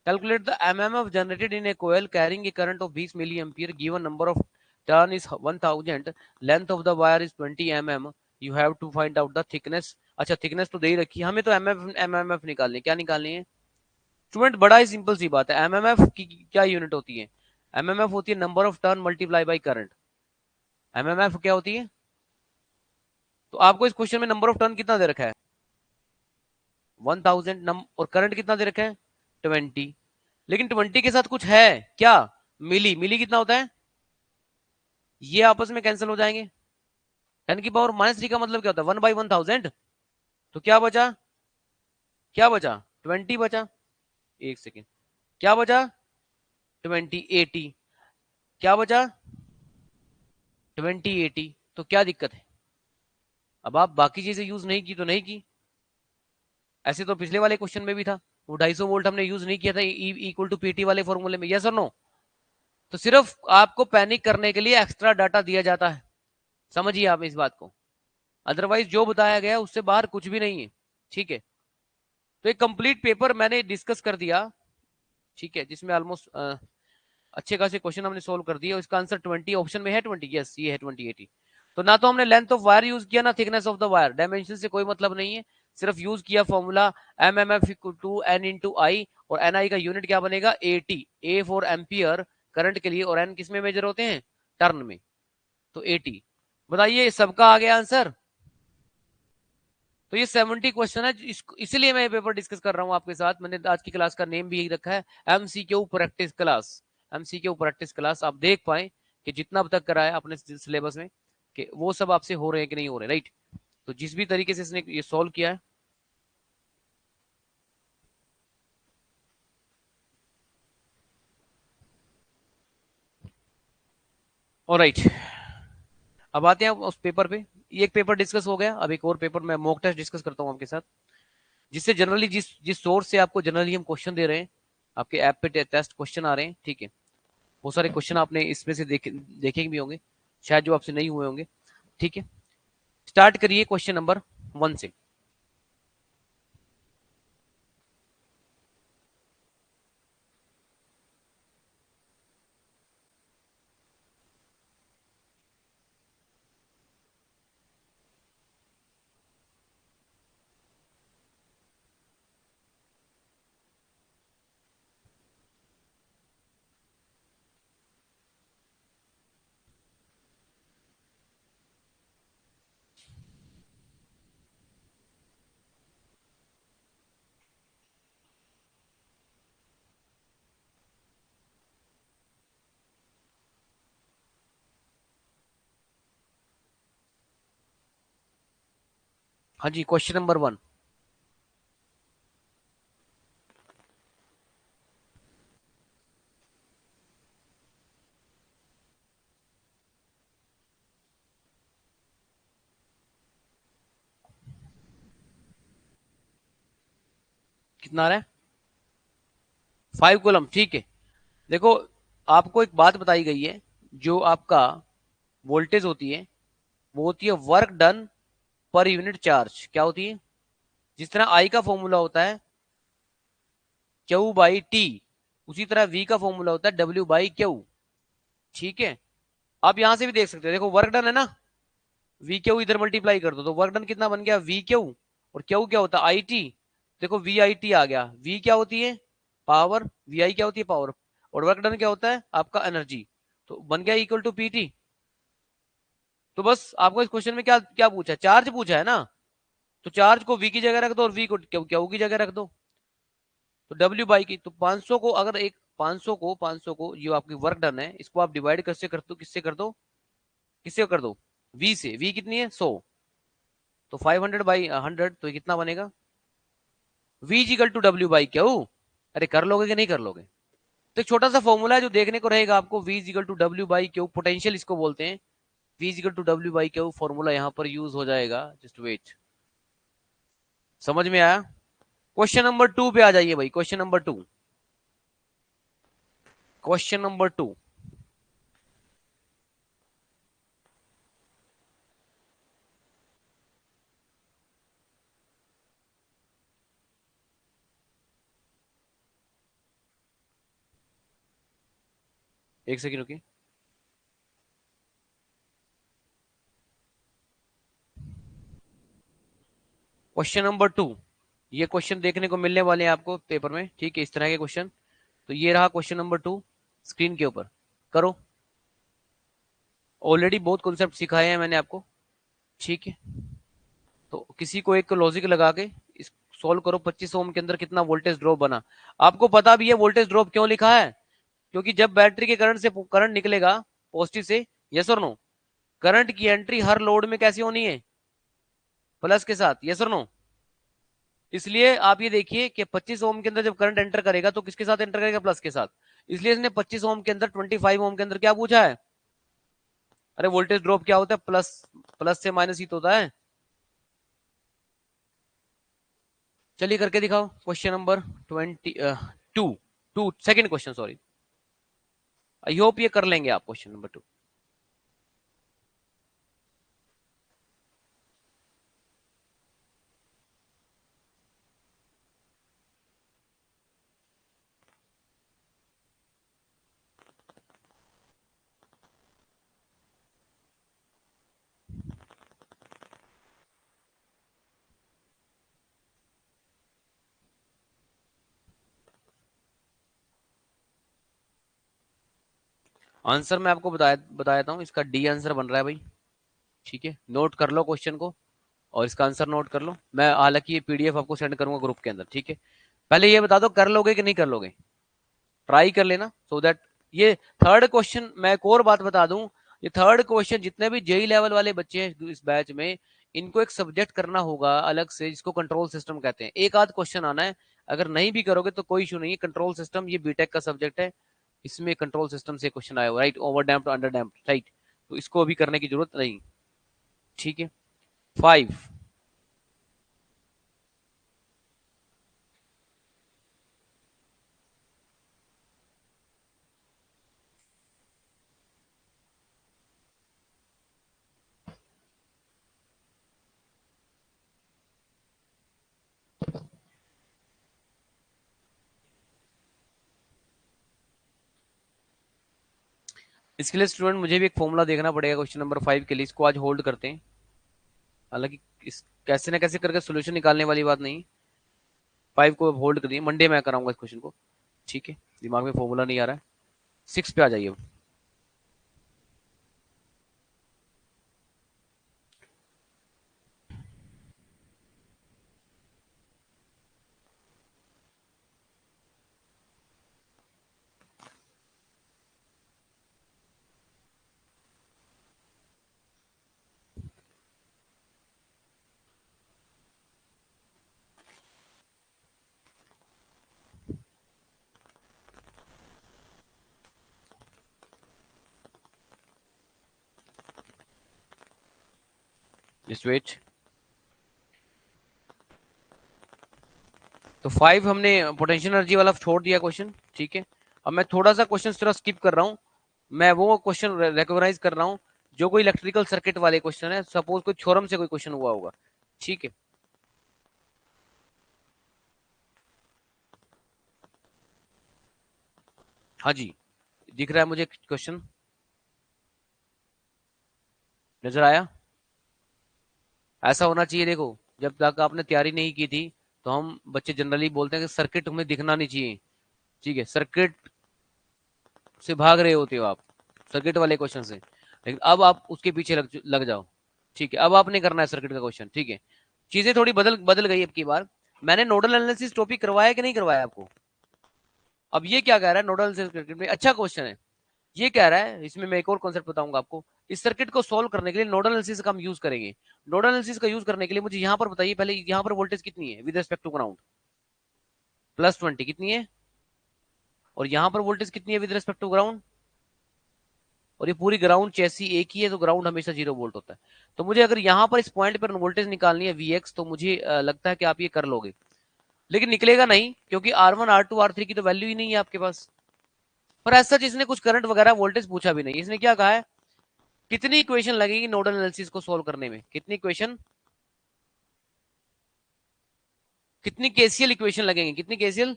Calculate the MMF generated in a coil carrying a current of 20 milli ampere, given number of turn is 1000, length of the wire is 20 mm, you have to find out the thickness. अच्छा thickness तो दे ही रखी है, हमें तो MMF निकालनी है। क्या निकालनी है स्टूडेंट? बड़ा ही सिंपल सी बात है। एमएमएफ की क्या यूनिट होती है? एमएमएफ होती है number of turn multiply by current. MMF क्या होती है? तो आपको इस क्वेश्चन में नंबर ऑफ टर्न कितना दे रखा है? 1000 और करंट कितना दे रखा है? 20। लेकिन 20 के साथ कुछ है क्या? मिली। मिली कितना होता है? ये आपस में कैंसिल हो जाएंगे। 10⁻³ का मतलब क्या होता है? 1/1000। तो क्या बचा? क्या बचा? 20 बचा। एक सेकेंड, क्या बचा? 20 80। क्या बचा? 20 80। तो क्या दिक्कत है? अब आप बाकी चीजें यूज नहीं की तो नहीं की। ऐसे तो पिछले वाले क्वेश्चन में भी था, वो 250 वोल्ट हमने यूज नहीं किया था इक्वल टू पीटी वाले फॉर्मूले में, यस और नो? तो सिर्फ आपको पैनिक करने के लिए एक्स्ट्रा डाटा दिया जाता है, समझिए आप इस बात को। अदरवाइज जो बताया गया उससे बाहर कुछ भी नहीं है, ठीक है। तो एक कंप्लीट पेपर मैंने डिस्कस कर दिया, ठीक है, जिसमें ऑलमोस्ट अच्छे खासे क्वेश्चन हमने सोल्व कर दिए। इसका आंसर 20 ऑप्शन में है। 20, यस ये है 20 80। तो ना तो हमने लेंथ ऑफ वायर यूज किया ना thickness of the wire, dimension से कोई मतलब नहीं है। सिर्फ यूज किया formula M M F equal to N into I, और एन आई का यूनिट क्या बनेगा? AT. A for ampere current के लिए, और एन किस में मेजर होते हैं? टर्न में। तो 80। बताइए सबका आ गया आंसर? तो ये 70 क्वेश्चन है, इसीलिए मैं पेपर डिस्कस कर रहा हूँ आपके साथ। मैंने आज की क्लास का नेम भी यही रखा है, MCQ practice class. MCQ practice class, आप देख पाए कि जितना अब तक करा है अपने सिलेबस में कि वो सब आपसे हो रहे हैं कि नहीं हो रहे, राइट। तो जिस भी तरीके से इसने ये सॉल्व किया है, और राइट। अब आते हैं उस पेपर पे। ये एक पेपर डिस्कस हो गया, अब एक और पेपर मैं मॉक टेस्ट डिस्कस करता हूँ आपके साथ, जिससे जनरली जिस जिस सोर्स से आपको जनरली हम क्वेश्चन दे रहे हैं, आपके ऐप पे टेस्ट क्वेश्चन आ रहे हैं, ठीक है। बहुत सारे क्वेश्चन आपने इसमें से देखे भी होंगे शायद, जो आपसे नहीं हुए होंगे, ठीक है। स्टार्ट करिए क्वेश्चन नंबर 1 से। हाँ जी, क्वेश्चन नंबर 1। कितना आ रहा है? 5 कॉलम, ठीक है। देखो, आपको एक बात बताई गई है, जो आपका वोल्टेज होती है वो होती है work done per unit charge. क्या होती है? जिस तरह आई का फॉर्मूला होता है Q/T, उसी तरह V का फॉर्मूला होता है W/Q, ठीक है। आप यहां से भी देख सकते हो, देखो वर्क डन है ना, वी क्यू इधर मल्टीप्लाई कर दो तो वर्क डन कितना बन गया? We Q. और क्यू क्या होता है? I T. देखो वी आई टी आ गया। वी क्या होती है? पावर। वी आई क्या होती है? पावर। और वर्क डन क्या होता है? आपका एनर्जी। तो बन गया इक्वल टू पीटी। तो बस आपको इस क्वेश्चन में क्या क्या पूछा? चार्ज पूछा है ना, तो चार्ज को वी की जगह रख दो और वी को क्यू की जगह रख दो। तो डब्ल्यू बाई की, तो 500 को अगर एक 500 को जो आपकी वर्क डन है, इसको आप डिवाइड कैसे कर दो? किससे कर दो? किससे कर दो? वी से। वी कितनी है? 100। तो 500/100, तो कितना बनेगा? V equal to W by Q. अरे कर लोगे कि नहीं कर लोगे? तो एक छोटा सा फॉर्मूला है जो देखने को रहेगा आपको, V equal to W by Q, potential इसको बोलते हैं। V equal to W by Q formula यहाँ पर यूज हो जाएगा, जस्ट वेट। समझ में आया? क्वेश्चन नंबर 2 पे आ जाइए भाई, क्वेश्चन नंबर 2। क्वेश्चन नंबर 2, एक सेकंड रुकिए। क्वेश्चन नंबर 2, ये क्वेश्चन देखने को मिलने वाले हैं आपको पेपर में, ठीक है, इस तरह के क्वेश्चन। तो ये रहा क्वेश्चन नंबर 2 स्क्रीन के ऊपर। करो। ऑलरेडी बहुत कॉन्सेप्ट सिखाए हैं मैंने आपको, ठीक है। तो किसी को एक लॉजिक लगा के इस सोल्व करो। 25 ओम के अंदर कितना वोल्टेज ड्रॉप बना। आपको पता भी है वोल्टेज ड्रॉप क्यों लिखा है? क्योंकि जब बैटरी के करंट से करंट निकलेगा पॉजिटिव से, यस और नो, करंट की एंट्री हर लोड में कैसी होनी है? प्लस के साथ, यस और नो। इसलिए आप ये देखिए कि 25 ओम के अंदर जब करंट एंटर करेगा तो किसके साथ एंटर करेगा? प्लस के साथ। इसलिए इसने 25 ओम के अंदर 25 ओम के अंदर क्या पूछा है? अरे वोल्टेज ड्रॉप क्या होता है? प्लस, प्लस से माइनस ही तो होता है। चलिए करके दिखाओ question number 22, two second question, sorry. I hope ये कर लेंगे आप, क्वेश्चन नंबर 2। आंसर मैं आपको बता देता हूँ। इसका डी आंसर बन रहा है भाई, ठीक है। नोट कर लो क्वेश्चन को और इसका आंसर नोट कर लो। मैं हालांकि ये पीडीएफ आपको सेंड करूंगा ग्रुप के अंदर, ठीक है। पहले ये बता दो कर लोगे कि नहीं कर लोगे, ट्राई कर लेना सो दैट। ये थर्ड क्वेश्चन, मैं एक और बात बता दूं, ये थर्ड क्वेश्चन जितने भी जेई लेवल वाले बच्चे हैं इस बैच में, इनको एक सब्जेक्ट करना होगा अलग से जिसको कंट्रोल सिस्टम कहते हैं। एक आध क्वेश्चन आना है, अगर नहीं भी करोगे तो कोई इशू नहीं है। कंट्रोल सिस्टम ये बीटेक का सब्जेक्ट है, इसमें कंट्रोल सिस्टम से क्वेश्चन आया हुआ, right, over damped under damped, right. तो इसको अभी करने की जरूरत नहीं, ठीक है। 5, इसके लिए स्टूडेंट मुझे भी एक फॉर्मूला देखना पड़ेगा क्वेश्चन नंबर 5 के लिए। इसको आज होल्ड करते हैं, हालांकि इस कैसे ना कैसे करके सोल्यूशन निकालने वाली बात नहीं। 5 को होल्ड करिए, मंडे मैं कराऊंगा इस क्वेश्चन को, ठीक है। दिमाग में फॉर्मूला नहीं आ रहा है। 6 पे आ जाइए अब। Just wait. तो 5 हमने पोटेंशियल एनर्जी वाला छोड़ दिया क्वेश्चन, ठीक है। अब मैं थोड़ा सा क्वेश्चन थोड़ा स्किप कर रहा हूँ। मैं वो क्वेश्चन रिकॉग्नाइज कर रहा हूँ जो कोई इलेक्ट्रिकल सर्किट वाले क्वेश्चन है। सपोज कोई थ्योरम से कोई क्वेश्चन हुआ होगा, ठीक है। हाँ जी, दिख रहा है मुझे क्वेश्चन, नजर आया? ऐसा होना चाहिए। देखो, जब तक आपने तैयारी नहीं की थी तो हम बच्चे जनरली बोलते हैं कि सर्किट हमें दिखना नहीं चाहिए, ठीक है। सर्किट से भाग रहे होते हो आप, सर्किट वाले क्वेश्चन से, लेकिन अब आप उसके पीछे लग जाओ, ठीक है। अब आपने करना है सर्किट का क्वेश्चन, ठीक है। चीजें थोड़ी बदल बदल गई अब की बार। मैंने नोडल एनालिसिस टॉपिक करवाया कि नहीं करवाया आपको? अब ये क्या कह रहा है नोडल एनालिसिस में, अच्छा क्वेश्चन है। ये कह रहा है, इसमें मैं एक और कॉन्सेप्ट बताऊंगा आपको। इस सर्किट को सोल्व करने के लिए नोडल एनालिसिस का हम यूज करेंगे। नोडल एनालिसिस का यूज करने के लिए मुझे यहां पर बताइए पहले, यहां पर वोल्टेज कितनी है विद रिस्पेक्ट टू ग्राउंड? +20 कितनी है? और यहां पर वोल्टेज कितनी है विद रिस्पेक्ट टू ग्राउंड? और ये पूरी ग्राउंड चेसी एक ही है, तो ग्राउंड हमेशा 0 वोल्ट होता है। तो मुझे अगर यहाँ पर इस पॉइंट पर वोल्टेज निकालनी है Vx, तो मुझे लगता है कि आप ये कर लोगे, लेकिन निकलेगा नहीं, क्योंकि R1 R2 R3 की तो वैल्यू ही नहीं है आपके पास। पर ऐसा इसने कुछ करंट वगैरह वोल्टेज पूछा भी नहीं, इसने क्या कहा है, कितनी इक्वेशन लगेगी नोडल एनालिसिस को सोल्व करने में, कितनी इक्वेशन, कितनी केसीएल इक्वेशन लगेंगी, कितनी केसीएल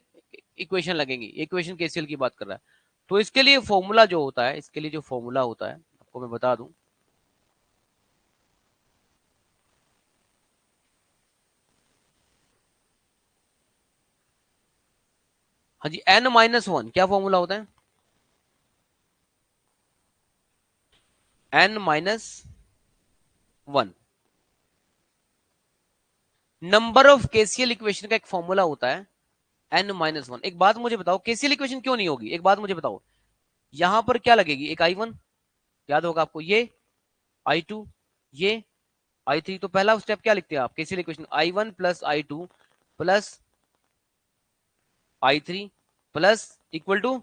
इक्वेशन लगेंगी, इक्वेशन केसीएल की बात कर रहा है। तो इसके लिए फॉर्मूला जो होता है, इसके लिए जो फॉर्मूला होता है आपको मैं बता दूं। हाँ जी, n-1 क्या फॉर्मूला होता है, n-1 number of KCL equation का एक फॉर्मूला होता है n-1। एक बात मुझे बताओ, केसीएल इक्वेशन क्यों नहीं होगी, एक बात मुझे बताओ, यहां पर क्या लगेगी, एक I1 याद होगा आपको, ये I2, ये I3। तो पहला स्टेप क्या लिखते हैं आप, KCL equation I1 plus I2 plus I3 plus equal to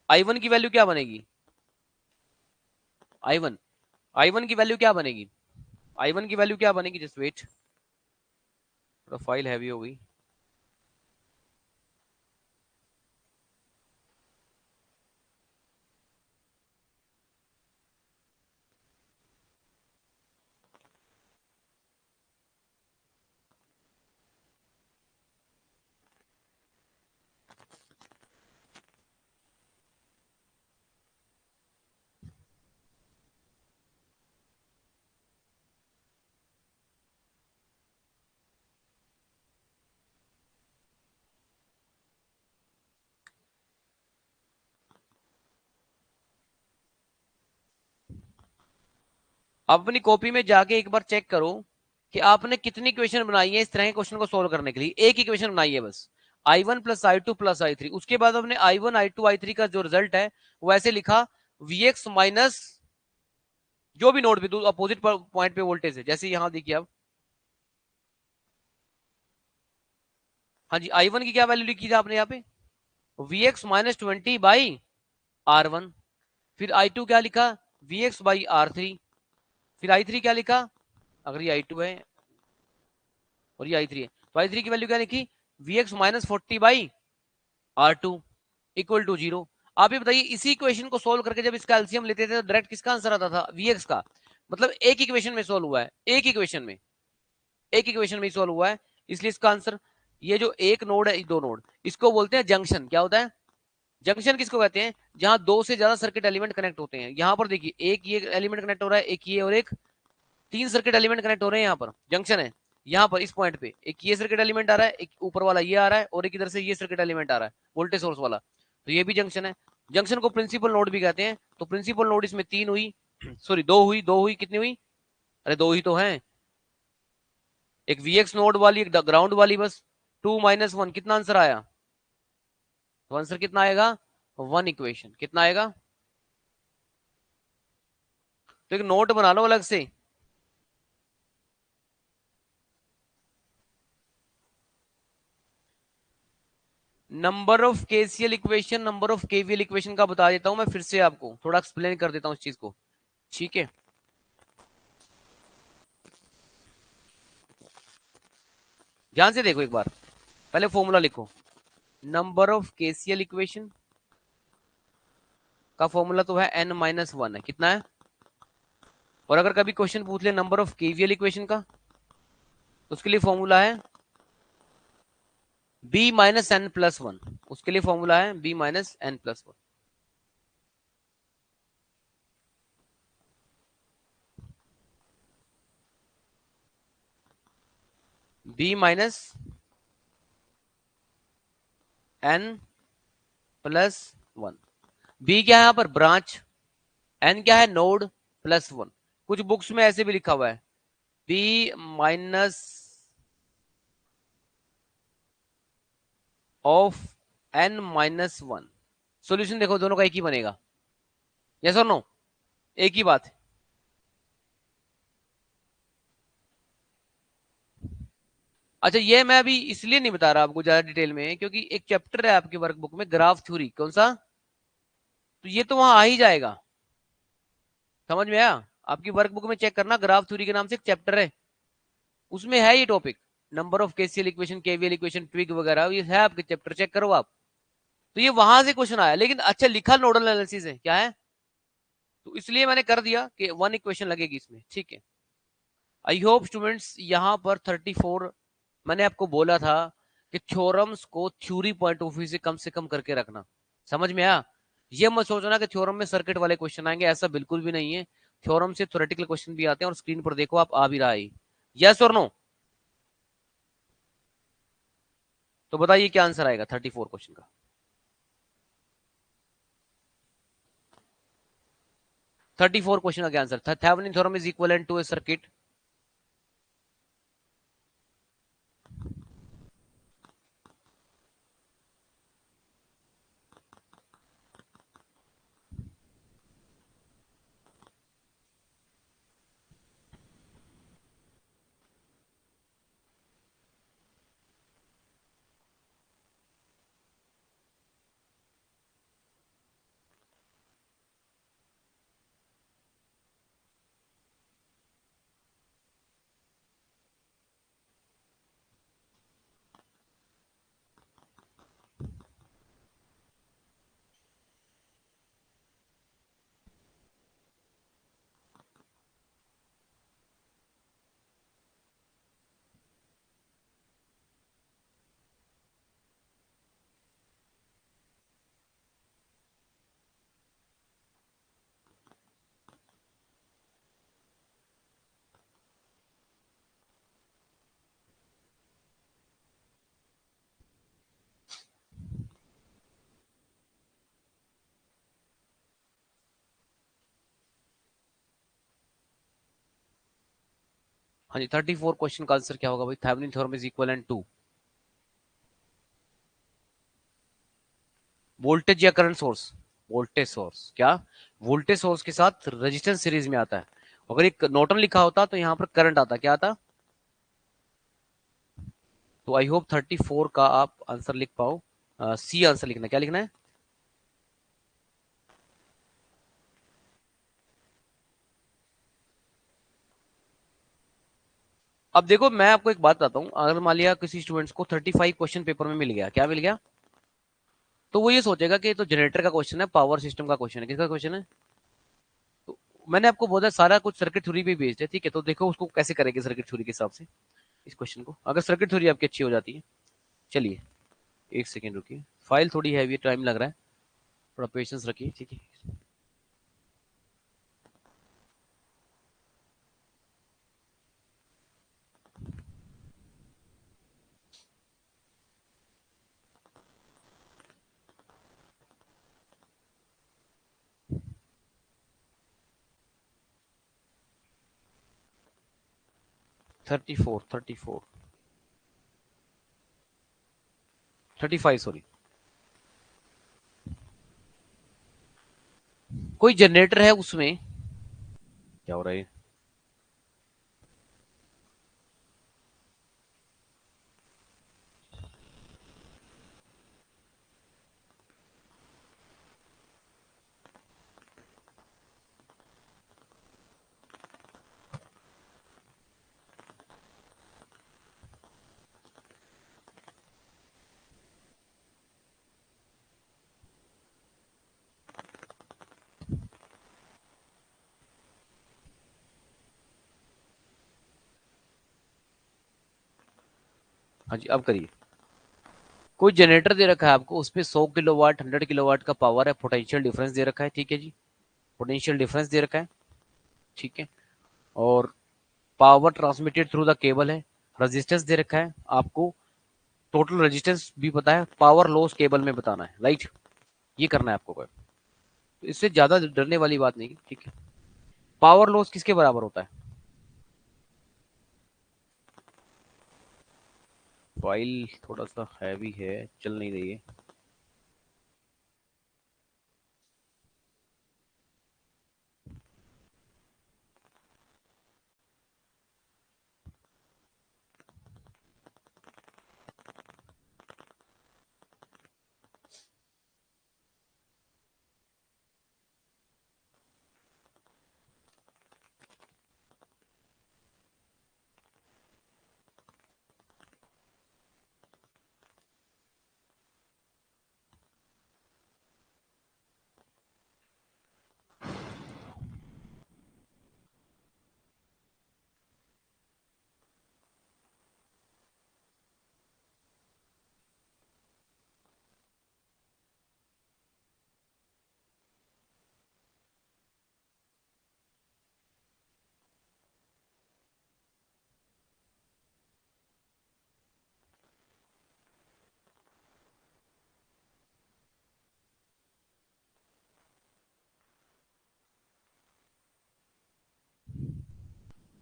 I1 की वैल्यू क्या बनेगी, I1 I1 की वैल्यू क्या बनेगी, I1 की वैल्यू क्या बनेगी, जस्ट वेट, प्रोफाइल हैवी हो गई। आप अपनी कॉपी में जाके एक बार चेक करो कि आपने कितनी इक्वेशन बनाई है इस तरह के क्वेश्चन को सोल्व करने के लिए। एक इक्वेशन बनाई है बस, I1 plus I2 plus I3। उसके बाद आपने I1 I2 I3 का जो रिजल्ट है वो ऐसे लिखा, Vx माइनस जो भी नोड पे अपोजिट पॉइंट पे वोल्टेज है, जैसे यहां देखिए आप। हाँ जी, I1 की क्या वैल्यू लिखी थी आपने यहाँ पे, Vx माइनस 20 बाई R1। फिर I2 क्या लिखा, Vx बाई R3। फिर I3 क्या लिखा, अगर ये I2 है और ये I3 है, तो I3 की वैल्यू क्या लिखी, Vx minus 40 by R2 equal to 0। आप ये बताइए, इसी इक्वेशन को सोल्व करके जब इसका एलसीएम लेते थे तो डायरेक्ट किसका आंसर आता था, Vx का। मतलब एक इक्वेशन में सोल्व हुआ है, एक इक्वेशन में, एक इक्वेशन में सोल्व हुआ है, इसलिए इसका आंसर, ये जो एक नोड है, दो नोड, इसको बोलते हैं जंक्शन। क्या होता है, जंक्शन किसको कहते हैं, जहां दो से ज्यादा सर्किट एलिमेंट कनेक्ट होते हैं। यहां पर देखिए, एक ये एलिमेंट कनेक्ट हो रहा है, एक ये, और एक, तीन सर्किट एलिमेंट कनेक्ट हो रहे हैं, यहाँ पर जंक्शन है। यहाँ पर इस पॉइंट पे एक ये सर्किट एलिमेंट आ रहा है, एक ऊपर वाला ये आ रहा है, और एक इधर से ये सर्किट एलिमेंट आ रहा है वोल्टेज सोर्स वाला, तो ये भी जंक्शन है। जंक्शन को प्रिंसिपल नोड भी कहते हैं। तो प्रिंसिपल नोड इसमें तीन हुई, सॉरी दो हुई, कितनी हुई, अरे दो ही तो है, एक Vx नोड वाली, एक ग्राउंड वाली, बस 2 - 1 कितना आंसर आया, तो आंसर कितना आएगा, 1 इक्वेशन, कितना आएगा। तो एक नोट बना लो अलग से, number of KCL equation, number of KVL equation का बता देता हूं मैं फिर से, आपको थोड़ा एक्सप्लेन कर देता हूं इस चीज को, ठीक है। ध्यान से देखो एक बार, पहले फॉर्मूला लिखो, नंबर ऑफ केसीएल इक्वेशन का फॉर्मूला तो है n-1 है, कितना है। और अगर कभी क्वेश्चन पूछ ले नंबर ऑफ केवीएल इक्वेशन का, तो उसके लिए फॉर्मूला है b-n+1, उसके लिए फॉर्मूला है b-n+1। b-n+1। बी क्या है यहाँ पर, ब्रांच, एन क्या है, नोड, +1। कुछ बुक्स में ऐसे भी लिखा हुआ है B minus of n-1। Solution देखो, दोनों का एक ही बनेगा, यस और नो, एक ही बात है। अच्छा, ये मैं अभी इसलिए नहीं बता रहा आपको ज्यादा डिटेल में, क्योंकि एक चैप्टर है आपके वर्कबुक में, ग्राफ थ्योरी, कौन सा, तो ये तो वहां आ ही जाएगा। समझ में आया? आपकी वर्कबुक में चेक करना, ग्राफ थ्योरी के नाम से एक चैप्टर है, उसमें है ये topic, number of KCL equation, KVL equation, twig वगैरह, ये है आपके चैप्टर, चेक करो आप। तो ये वहां से क्वेश्चन आया, लेकिन अच्छा लिखा नोडल एनालिसिस है, क्या है, तो इसलिए मैंने कर दिया कि वन इक्वेशन लगेगी इसमें, ठीक है। आई होप स्टूडेंट्स यहाँ पर 34, मैंने आपको बोला था कि थ्योरम्स को थ्योरी पॉइंट ऑफ व्यू से कम करके रखना, समझ में आया? ये मत सोचना कि थ्योरम में सर्किट वाले क्वेश्चन आएंगे, ऐसा बिल्कुल भी नहीं है। थ्योरम से थ्योरेटिकल क्वेश्चन भी आते हैं, और स्क्रीन पर देखो आप, आ भी रहा है। यस और नो? तो बताइए क्या आंसर आएगा 34 क्वेश्चन का? 34 क्वेश्चन का क्या आंसर था? Thevenin theorem is equivalent to a circuit. हाँ जी, 34 क्वेश्चन का आंसर क्या होगा भाई? Thevenin theorem is equivalent to voltage या करंट सोर्स? वोल्टेज सोर्स क्या? वोल्टेज सोर्स के साथ रेजिस्टेंस सीरीज में आता है। अगर एक नॉर्टन लिखा होता तो यहाँ पर करंट आता, क्या आता? तो आई होप 34 का आप आंसर लिख पाओ। सी आंसर लिखना, क्या लिखना है? अब देखो मैं आपको एक बात बताता हूँ, अगर मान लिया किसी स्टूडेंट्स को 35 क्वेश्चन पेपर में मिल गया, क्या मिल गया, तो वो ये सोचेगा कि ये तो जनरेटर का क्वेश्चन है, पावर सिस्टम का क्वेश्चन है, किसका क्वेश्चन है? मैंने आपको बोला सारा कुछ सर्किट थ्योरी पे बेस्ड है, ठीक है, तो देखो उसको कैसे करेंगे सर्किट थ्योरी के हिसाब से इस क्वेश्चन को, अगर सर्किट थ्योरी आपकी अच्छी हो जाती है। चलिए एक सेकेंड रुकिए, फाइल थोड़ी हैवी, टाइम लग रहा है, थोड़ा पेशेंस रखिए, ठीक है। 34, 34, 35 सॉरी। कोई जनरेटर है उसमें, क्या हो रहा है? हाँ जी, अब करिए। कोई जनरेटर दे रखा है आपको, उसपे 100 किलोवाट, 100 किलोवाट का पावर है, पोटेंशियल डिफरेंस दे रखा है, ठीक है जी, पोटेंशियल डिफरेंस दे रखा है, ठीक है, और power transmitted through the cable है, रेजिस्टेंस दे रखा है आपको, टोटल रेजिस्टेंस भी पता है, पावर लॉस केबल में बताना है, राइट? ये करना है आपको। तो इससे ज्यादा डरने वाली बात नहीं, ठीक है। पावर लॉस किसके बराबर होता है? फाइल थोड़ा सा हैवी है, चल नहीं रही है।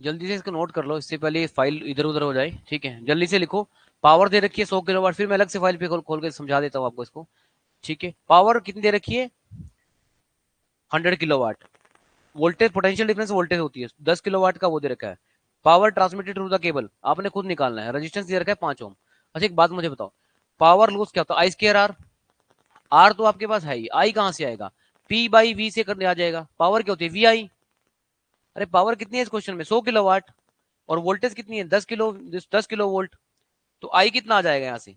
जल्दी से इसको नोट कर लो, इससे पहले फाइल इधर उधर हो जाए। ठीक है, जल्दी से लिखो। पावर दे रखी है 100 किलोवाट, फिर मैं अलग से फाइल पे खोल के समझा देता हूँ आपको इसको। ठीक है, पावर कितनी दे रखी है? 100 kilowatt. Voltage potential difference voltage होती है 10 किलोवाट का, वो दे रखा है। Power transmitted through the cable आपने खुद निकालना है। रेजिस्टेंस दे रखा है 5 ओम। अच्छा एक बात मुझे बताओ, पावर लॉस क्या होता है? I square are. आर तो आपके पास है ही, आई कहां से आएगा? पी बाई वी से करने आ जाएगा। पावर क्या होती है? वी आई। अरे पावर कितनी है इस क्वेश्चन में? 100 किलोवाट। और वोल्टेज कितनी है? 10 किलो वोल्ट। तो आई कितना आ जाएगा यहाँ से?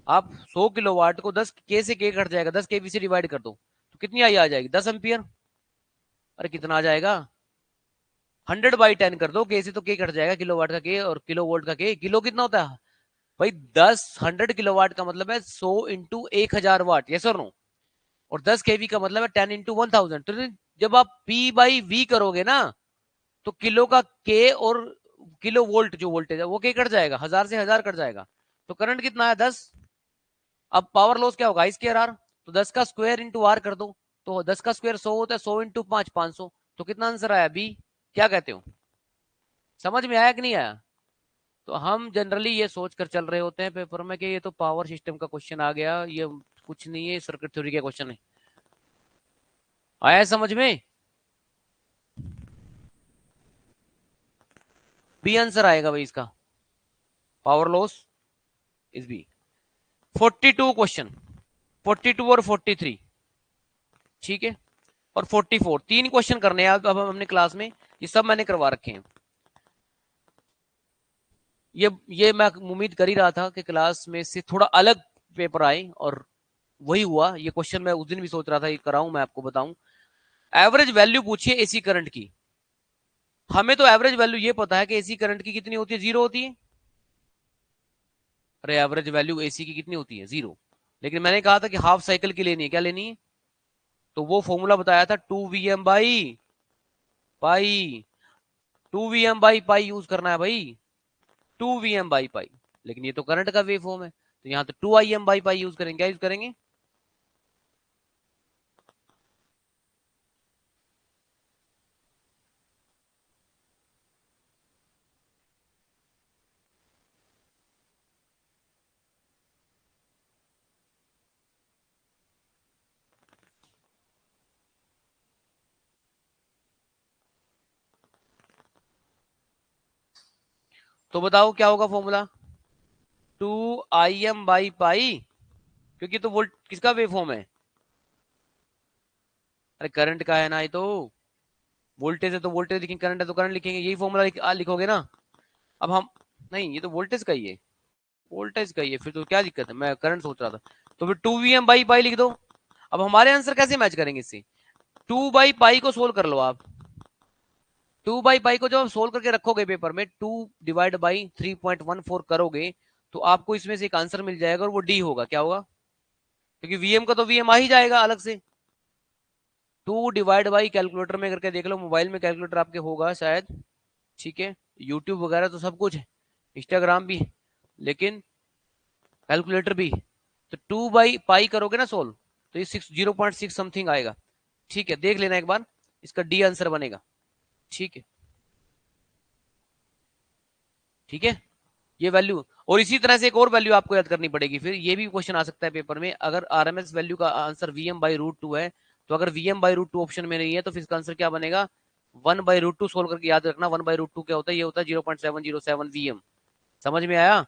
आप 100 किलोवाट को 10 के से के कट जाएगा, 10 केवी से डिवाइड कर दो, तो कितनी आई आ जाएगी? 10 एम्पियर। अरे कितना आ जाएगा? 100/10 कर दो, के से तो के कट जाएगा, किलोवाट का के और किलो वोल्ट का के। किलो कितना होता है भाई? 100 किलोवाट का मतलब है 100 × 1000 वाट, यस और नो। और 10 केवी का मतलब है 10 × 1000। तो जब आप पी बाई वी करोगे ना, तो किलो का के और किलो वोल्ट जो वोल्टेज है वो के कट जाएगा, 1000 से 1000 कट जाएगा। तो करंट कितना है? 10। अब पावर लॉस क्या होगा? Square R. तो 10 का स्क्वायर इंटू आर कर दो, तो 10 का स्क्वायर 100 होता है, 100 × 5 500। तो कितना आंसर आया? बी। क्या कहते हो? समझ में आया कि नहीं आया? तो हम जनरली ये सोच कर चल रहे होते हैं पेपर में कि ये तो पावर सिस्टम का क्वेश्चन आ गया, ये कुछ नहीं है, सर्किट थ्योरी का क्वेश्चन है। आया समझ में? बी आंसर आएगा भाई इसका, power loss is B. 42 question, 42 और 43। ठीक है, और 44, 3 क्वेश्चन करने हैं अब हमने क्लास में। ये सब मैंने करवा रखे हैं। ये मैं उम्मीद कर ही रहा था कि क्लास में से थोड़ा अलग पेपर आए, और वही हुआ। ये क्वेश्चन मैं उस दिन भी सोच रहा था ये कराऊं, मैं आपको बताऊं। एवरेज वैल्यू पूछिए एसी करंट की। हमें तो एवरेज वैल्यू ये पता है कि एसी करंट की कितनी होती है? 0 होती है। अरे एवरेज वैल्यू एसी की कितनी होती है? 0। लेकिन मैंने कहा था कि हाफ साइकिल की लेनी है। क्या लेनी है? तो वो फॉर्मूला बताया था 2 Vm/पाई। 2 Vm/पाई यूज करना है भाई, 2 Vm/पाई। लेकिन ये तो करंट का वेव फॉर्म है, तो यहाँ तो 2 Im/पाई यूज करेंगे। क्या यूज करेंगे? तो बताओ क्या होगा फॉर्मूला? 2 Im/पाई। क्योंकि तो वोल्ट किसका वेव फॉर्म है? अरे करंट का है ना ये तो। वोल्टेज है तो वोल्टेज लिखेंगे, करंट है तो करंट लिखेंगे, यही फॉर्मूला लिखोगे ना। अब हम, नहीं ये तो वोल्टेज का ही है, वोल्टेज का ही है, फिर तो क्या दिक्कत है? मैं करंट सोच रहा था। तो फिर 2 Vm/पाई लिख दो। अब हमारे आंसर कैसे मैच करेंगे इससे? 2/पाई को सोल्व कर लो आप। 2/पाई को जब आप सोल्व करके रखोगे पेपर में, 2/3.14 करोगे, तो आपको इसमें से एक आंसर मिल जाएगा, और वो डी होगा। क्या होगा? क्योंकि वीएम का तो वीएम आ ही जाएगा अलग से। 2 कैलकुलेटर में करके देख लो, मोबाइल में कैलकुलेटर आपके होगा शायद। ठीक है, यूट्यूब वगैरह तो सब कुछ है, इंस्टाग्राम भी, लेकिन कैलकुलेटर भी। तो 2/पाई करोगे ना सोल्व, तो ये 0.6 समथिंग आएगा। ठीक है, देख लेना एक बार, इसका डी आंसर बनेगा। ठीक है, ठीक है, ये वैल्यू। और इसी तरह से एक और वैल्यू आपको याद करनी पड़ेगी, फिर ये भी क्वेश्चन आ सकता है पेपर में। अगर आरएमएस वैल्यू का आंसर Vm/√2 है, तो अगर Vm/√2 ऑप्शन में नहीं है, तो फिर इसका आंसर क्या बनेगा? 1/√2 सोल्व करके याद रखना। 1/√2 क्या होता है? ये होता है 0.707 Vm। समझ में आया?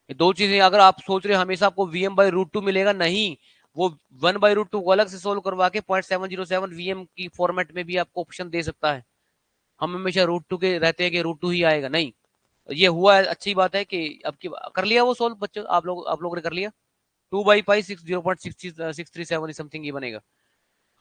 ये दो चीजें, अगर आप सोच रहे हो हमेशा आपको Vm/√2 मिलेगा, नहीं, वो 1/√2 को अलग से सोल्व करवा के 0.707 Vm की फॉर्मेट में भी आपको ऑप्शन दे सकता है। हम हमेशा √2 के रहते हैं कि √2 ही आएगा, नहीं। ये हुआ है, अच्छी बात है कि अब की कर लिया वो सोल्व बच्चों, आप लोगों ने कर लिया। 2/पाई 0.637 समथिंग ये बनेगा।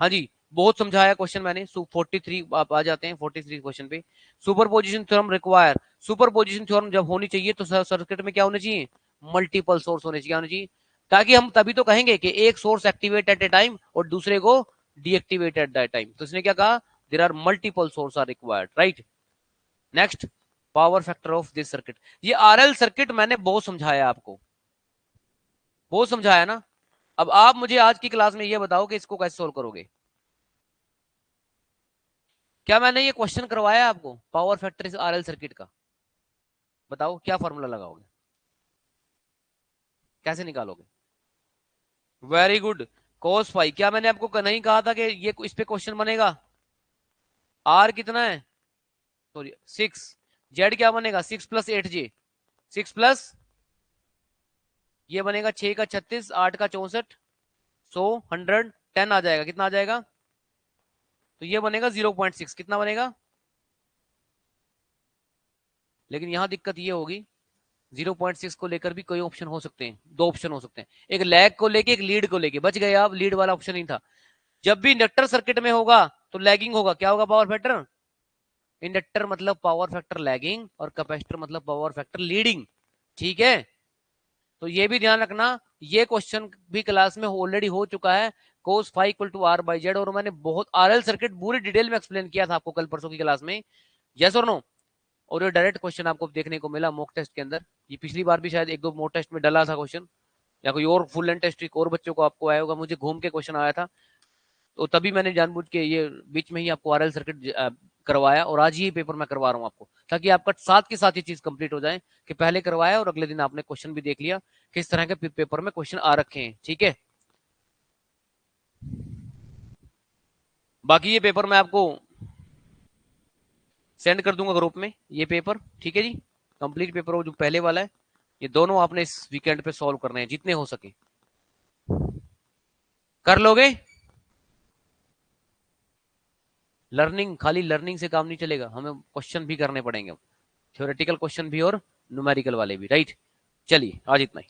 हाँ जी, बहुत समझाया क्वेश्चन मैंने। 43 आप आ जाते हैं 43 क्वेश्चन पे। Super position theorem require. Super position theorem जब होनी चाहिए तो सर्किट में क्या होना चाहिए? मल्टीपल सोर्स होने चाहिए, होने चाहिए, ताकि हम तभी तो कहेंगे कि एक source activate at a time और दूसरे को डीएक्टिवेट एट दैट टाइम। तो इसने क्या कहा? There are multiple source are required, right. Next, power factor of this circuit. ये आरएल सर्किट मैंने बहुत समझाया आपको, बहुत समझाया ना। अब आप मुझे आज की क्लास में ये बताओ कि इसको कैसे सोल्व करोगे। क्या मैंने ये क्वेश्चन करवाया आपको पावर फैक्टर इस आरएल सर्किट का? बताओ क्या फॉर्मूला लगाओगे, कैसे निकालोगे? Very good, cos phi. क्या मैंने आपको नहीं कहा था कि ये इस पे क्वेश्चन बनेगा? आर कितना है, सॉरी 6, जेड क्या बनेगा 6 + 8 जे, 6 ये बनेगा 6 का 36, 8 का 64, 100 110 आ जाएगा, कितना आ जाएगा? तो ये बनेगा 0.6, कितना बनेगा? लेकिन यहां दिक्कत ये होगी 0.6 को लेकर भी कई ऑप्शन हो सकते हैं, दो ऑप्शन हो सकते हैं, एक लैग को लेके एक लीड को लेके। बच गए आप, लीड वाला ऑप्शन नहीं था। जब भी इंडक्टर सर्किट में होगा तो लैगिंग होगा, क्या होगा? Power factor. इंडक्टर मतलब पावर फैक्टर लैगिंग और कैपेसिटर मतलब पावर फैक्टर लीडिंग। ठीक है, तो ये भी ध्यान रखना। ये क्वेश्चन भी क्लास में ऑलरेडी हो चुका है, cos phi equal to R by Z, और मैंने बहुत आरएल सर्किट पूरी डिटेल में एक्सप्लेन किया था आपको कल परसों की क्लास में। यस और नो? और ये डायरेक्ट क्वेश्चन आपको देखने को मिला मॉक टेस्ट के अंदर। ये पिछली बार भी शायद एक दो मॉक टेस्ट में डला था क्वेश्चन, या कोई और फुल लेंथ टेस्ट एक और बच्चों को आपको आया होगा, मुझे घूम के क्वेश्चन आया था। तो तभी मैंने जानबूझ के ये बीच में ही आपको आरएल सर्किट करवाया, और आज ही पेपर मैं करवा रहा हूँ आपको, ताकि आपका साथ के साथ ये चीज कंप्लीट हो जाए कि पहले करवाया और अगले दिन आपने क्वेश्चन भी देख लिया किस तरह के पेपर में क्वेश्चन आ रखे हैं। ठीक है, बाकी ये पेपर मैं आपको सेंड कर दूंगा ग्रुप में, ये पेपर। ठीक है जी, कंप्लीट पेपर वो जो पहले वाला है, ये दोनों आपने इस वीकेंड पे सॉल्व करने हैं जितने हो सके। कर लोगे? लर्निंग, खाली लर्निंग से काम नहीं चलेगा, हमें क्वेश्चन भी करने पड़ेंगे, थ्योरेटिकल क्वेश्चन भी और न्यूमेरिकल वाले भी, राइट? चलिए आज इतना ही।